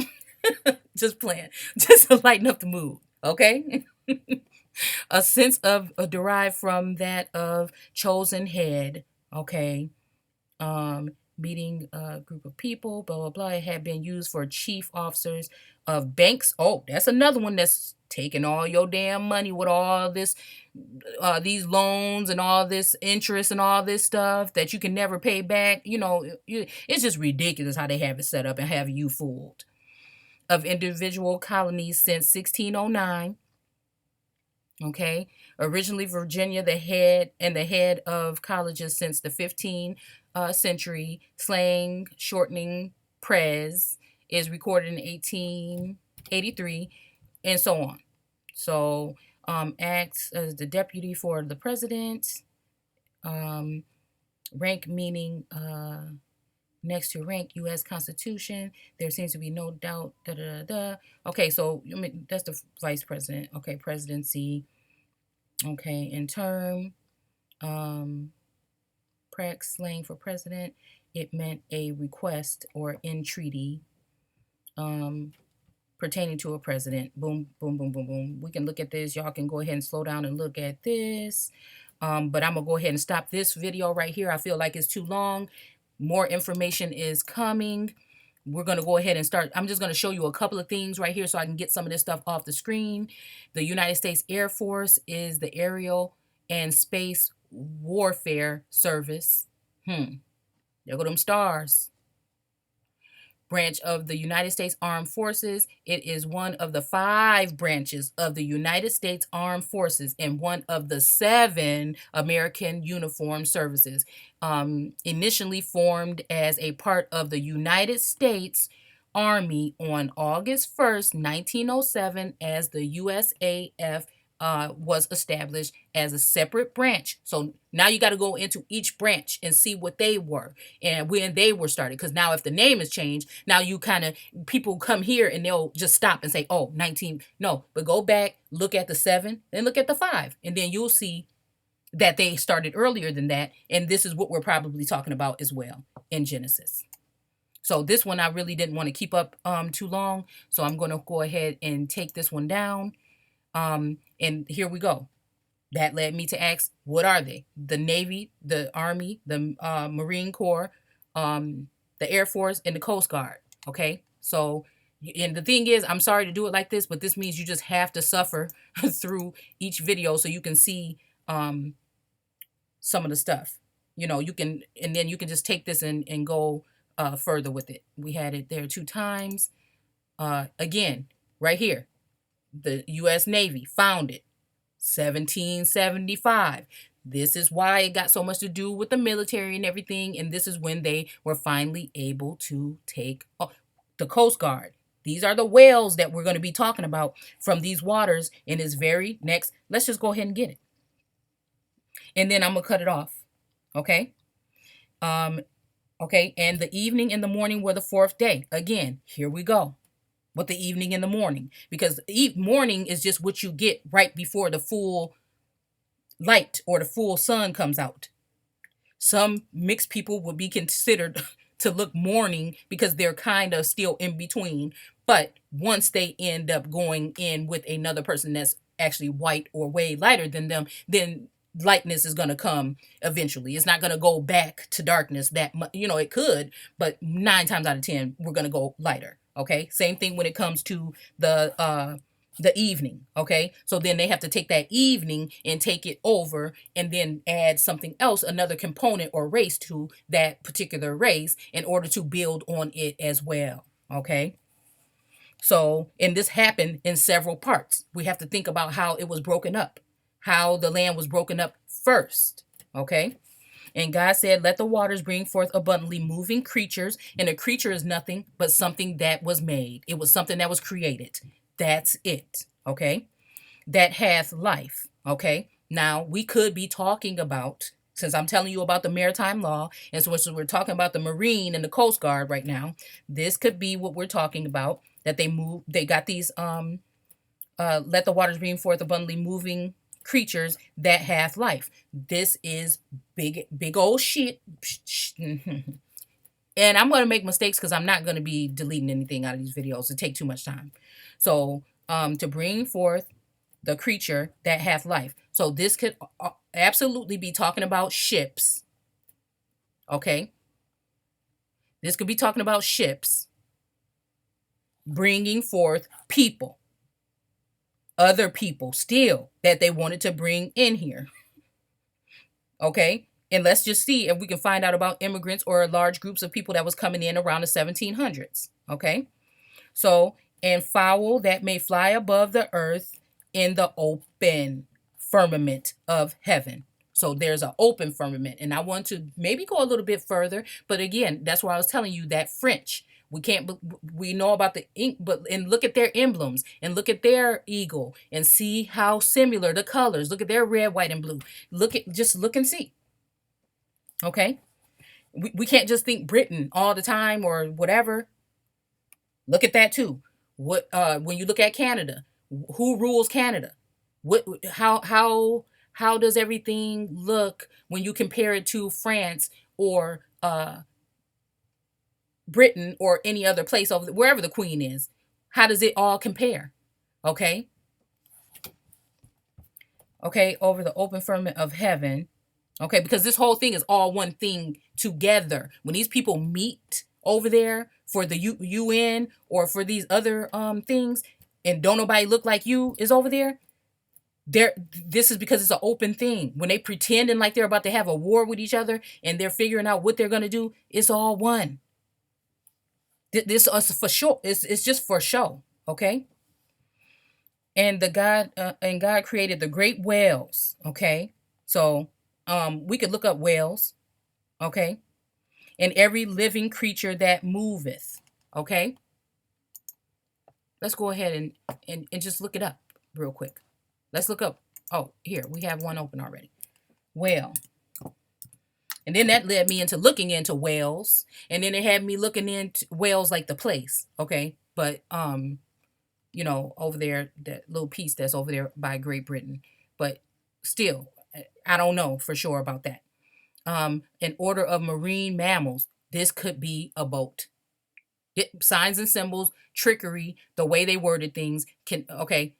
A: Just playing. Just to lighten up the mood. Okay? A sense of derived from that of chosen head. Okay? meeting a group of people, blah, blah, blah. It had been used for chief officers of banks. Oh, that's another one that's taking all your damn money with all this, these loans and all this interest and all this stuff that you can never pay back. It's just ridiculous how they have it set up and have you fooled. Of individual colonies since 1609. Okay. Originally Virginia, the head of colleges since the 15th century. Slang shortening prez is recorded in 1883, and so on. So acts as the deputy for the president. Rank meaning next to rank U.S. Constitution. There seems to be no doubt. Da da da da. Okay, so that's the vice president. Okay, presidency. Okay, in term. Prax slang for president. It meant a request or entreaty pertaining to a president. Boom, boom, boom, boom, boom. We can look at this. Y'all can go ahead and slow down and look at this. But I'm going to go ahead and stop this video right here. I feel like it's too long. More information is coming. We're going to go ahead and start. I'm just going to show you a couple of things right here so I can get some of this stuff off the screen. The United States Air Force is the Aerial and Space Warfare Service. There go them stars. Branch of the United States Armed Forces. It is one of the 5 branches of the United States Armed Forces and one of the 7 American Uniformed Services. Initially formed as a part of the United States Army on August 1st, 1907, as the USAF was established as a separate branch. So now you got to go into each branch and see what they were and when they were started. Because now if the name is changed, now you people come here and they'll just stop and say, oh, 19. No, but go back, look at the 7, then look at the 5. And then you'll see that they started earlier than that. And this is what we're probably talking about as well in Genesis. So this one I really didn't want to keep up too long. So I'm going to go ahead and take this one down. And here we go. That led me to ask, what are they? The Navy, the Army, the Marine Corps, the Air Force, and the Coast Guard. Okay? So, and the thing is, I'm sorry to do it like this, but this means you just have to suffer through each video so you can see some of the stuff. You can, and then you can just take this and go further with it. We had it there 2 times. Again, right here. The U.S. Navy founded 1775. This is why it got so much to do with the military and everything. And this is when they were finally able to take the Coast Guard. These are the whales that we're going to be talking about from these waters in this very next. Let's just go ahead and get it. And then I'm going to cut it off. Okay. Okay. And the evening and the morning were the 4th day. Again, here we go. With the evening and the morning, because morning is just what you get right before the full light or the full sun comes out. Some mixed people would be considered to look morning because they're kind of still in between. But once they end up going in with another person that's actually white or way lighter than them, then lightness is going to come eventually. It's not going to go back to darkness that much. It could, but 9 times out of 10, we're going to go lighter. Okay. Same thing when it comes to the evening. Okay. So then they have to take that evening and take it over and then add something else, another component or race to that particular race in order to build on it as well. Okay. So, and this happened in several parts. We have to think about how it was broken up, how the land was broken up first. Okay. And God said, let the waters bring forth abundantly moving creatures. And a creature is nothing but something that was made. It was something that was created. That's it. Okay. That hath life. Okay. Now, we could be talking about, since I'm telling you about the maritime law, and so we're talking about the Marine and the Coast Guard right now, this could be what we're talking about, that they got these, let the waters bring forth abundantly moving creatures that hath life. This is big old shit. And I'm going to make mistakes because I'm not going to be deleting anything out of these videos. It take too much time. So to bring forth the creature that hath life. So this could absolutely be talking about ships. Okay. This could be talking about ships bringing forth people, other people still that they wanted to bring in here. Okay? And let's just see if we can find out about immigrants or large groups of people that was coming in around the 1700s. Okay? So, and fowl that may fly above the earth in the open firmament of heaven. So there's an open firmament. And I want to maybe go a little bit further. But again, that's why I was telling you that French. We can't, we know about the ink, but, and look at their emblems and look at their eagle and see how similar the colors. Look at their red, white, and blue. Just look and see. Okay. We can't just think Britain all the time or whatever. Look at that too. What when you look at Canada, who rules Canada? What how does everything look when you compare it to France or Britain or any other place over wherever the queen is? How does it all compare? Okay? Okay, over the open firmament of heaven. Okay, because this whole thing is all one thing together. When these people meet over there for the UN or for these other things, and don't nobody look like you is over there, this is because it's an open thing. When they pretending like they're about to have a war with each other and they're figuring out what they're gonna do, it's all one. This is for sure. It's just for show. Okay. And God created the great whales. Okay. So we could look up whales. Okay. And every living creature that moveth. Okay. Let's go ahead and just look it up real quick. Let's look up. Oh, here we have one open already. Whale. And then that led me into looking into whales. And then it had me looking into whales like the place. Okay. But over there, that little piece that's over there by Great Britain. But still, I don't know for sure about that. An order of marine mammals. This could be a boat. Signs and symbols, trickery, the way they worded things can okay.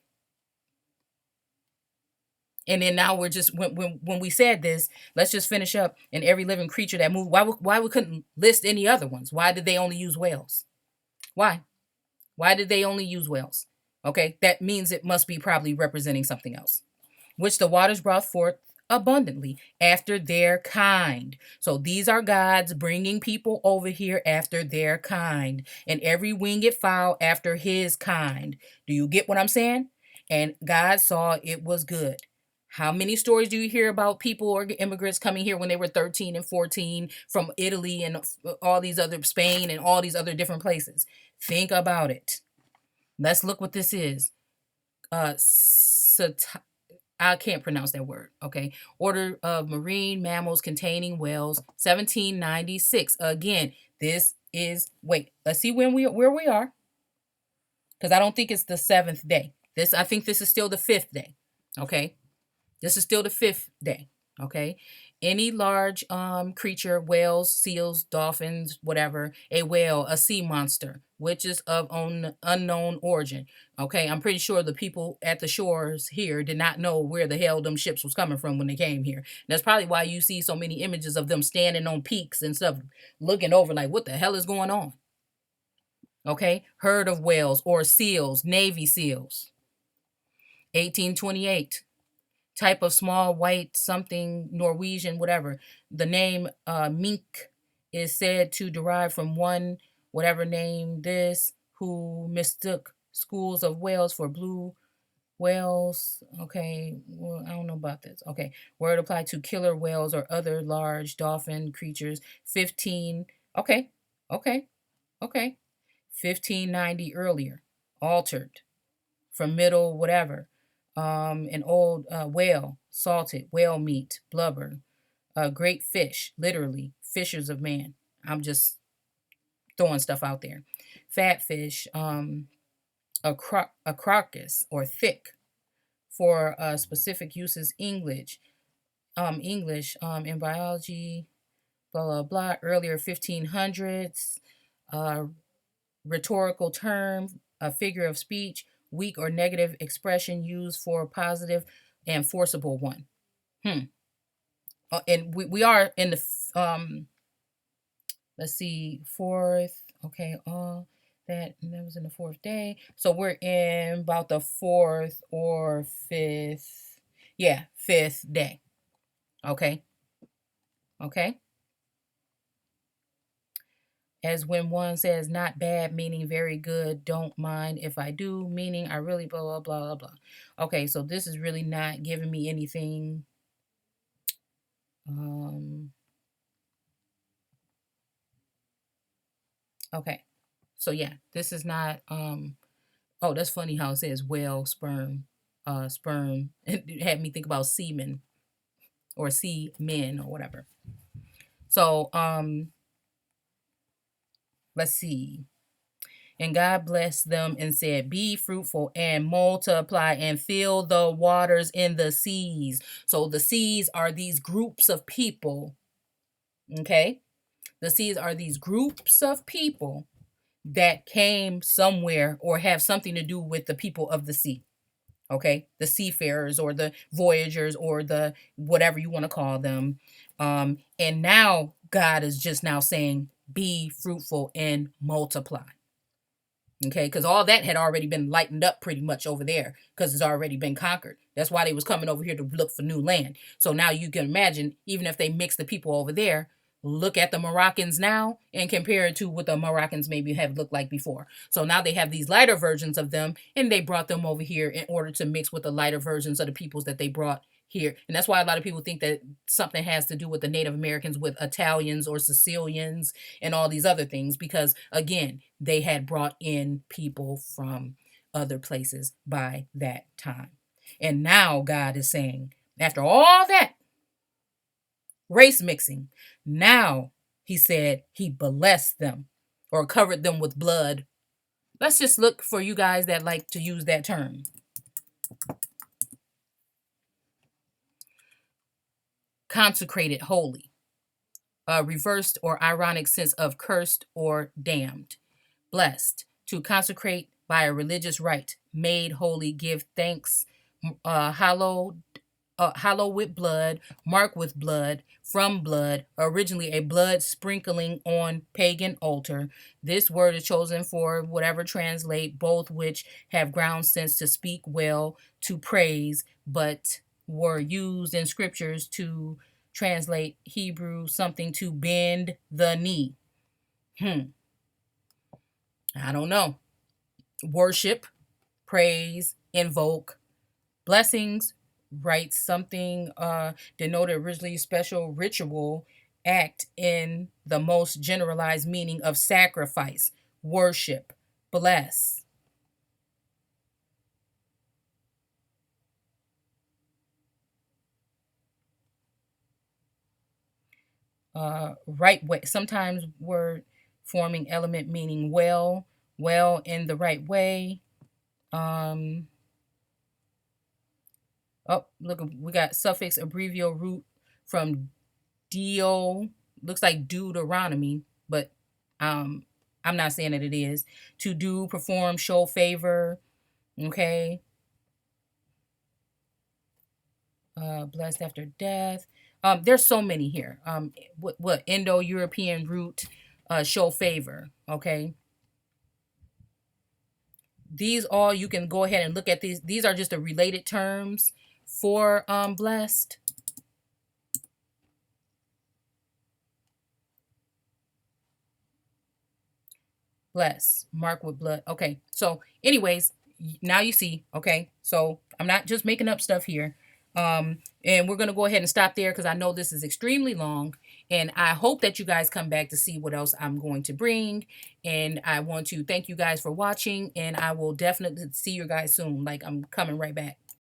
A: And then now we're just when we said this, let's just finish up. And every living creature that moved. Why we couldn't list any other ones? Why did they only use whales? Why? Why did they only use whales? Okay, that means it must be probably representing something else. Which the waters brought forth abundantly after their kind. So these are gods bringing people over here after their kind, and every winged fowl after his kind. Do you get what I'm saying? And God saw it was good. How many stories do you hear about people or immigrants coming here when they were 13 and 14 from Italy and all these other Spain and all these other different places? Think about it. Let's look what this is. I can't pronounce that word. Okay. Order of marine mammals containing whales, 1796. Again, this is wait. Let's see where we are, because I don't think it's the seventh day. I think this is still the fifth day. Okay. This is still the fifth day. Okay. Any large creature, whales, seals, dolphins, whatever, a whale, a sea monster, which is of unknown origin. Okay, I'm pretty sure the people at the shores here did not know where the hell them ships was coming from when they came here. That's probably why you see so many images of them standing on peaks and stuff, looking over like, what the hell is going on? Okay, herd of whales or seals, Navy SEALs. 1828. Type of small white something Norwegian, whatever. The name mink is said to derive from one whatever name this who mistook schools of whales for blue whales. Okay, well, I don't know about this. Okay, word applied to killer whales or other large dolphin creatures. 15. Okay, okay, okay. 1590 earlier, altered from middle whatever. An old whale, salted whale meat, blubber, great fish, literally fishers of man. I'm just throwing stuff out there. Fat fish, a crocus or thick for specific uses. In biology, blah blah blah. Earlier 1500s, uh, rhetorical term, a figure of speech, weak or negative expression used for a positive and forcible one. And we are in the Let's see, fourth. Okay, all that was in the fourth day. So we're in about the fourth or fifth. Yeah, fifth day. Okay. Okay. As when one says not bad, meaning very good, don't mind if I do, meaning I really blah blah blah blah. Okay, so this is really not giving me anything. Um okay. So yeah, this is not oh, that's funny how it says whale sperm sperm. It had me think about semen or sea men or whatever. So let's see. And God blessed them and said, be fruitful and multiply and fill the waters in the seas. So the seas are these groups of people. Okay. The seas are these groups of people that came somewhere or have something to do with the people of the sea. Okay. The seafarers or the voyagers or the whatever you want to call them. And now God is just now saying, be fruitful and multiply. Okay, because all that had already been lightened up pretty much over there because it's already been conquered. That's why they was coming over here to look for new land. So now you can imagine, even if they mix the people over there, look at the Moroccans now and compare it to what the Moroccans maybe have looked like before. So now they have these lighter versions of them, and they brought them over here in order to mix with the lighter versions of the peoples that they brought here. And that's why a lot of people think that something has to do with the Native Americans, with Italians or Sicilians and all these other things, because again, they had brought in people from other places by that time. And now God is saying, after all that race mixing, now he said he blessed them or covered them with blood. Let's just look for you guys that like to use that term. Consecrated holy. A reversed or ironic sense of cursed or damned. Blessed, to consecrate by a religious rite, made holy, give thanks, hallowed, hollow with blood, mark with blood, from blood, originally a blood sprinkling on pagan altar. This word is chosen for whatever translate, both which have ground sense to speak well, to praise, but were used in scriptures to translate Hebrew something to bend the knee. I don't know. Worship, praise, invoke, blessings, write something denoted originally special ritual act in the most generalized meaning of sacrifice, worship, bless. Right way. Sometimes word forming element meaning well, well in the right way. Um, oh, look, we got suffix abbrevial root from Dio, looks like Deuteronomy, but um, I'm not saying that it is. To do, perform, show favor. Okay. Blessed after death. There's so many here. What Indo-European root, show favor. Okay. These all you can go ahead and look at these. These are just the related terms for blessed. Bless. Mark with blood. Okay. So, anyways, now you see. Okay. So I'm not just making up stuff here. And we're gonna go ahead and stop there because I know this is extremely long, and I hope that you guys come back to see what else I'm going to bring. And I want to thank you guys for watching, and I will definitely see you guys soon. Like I'm coming right back.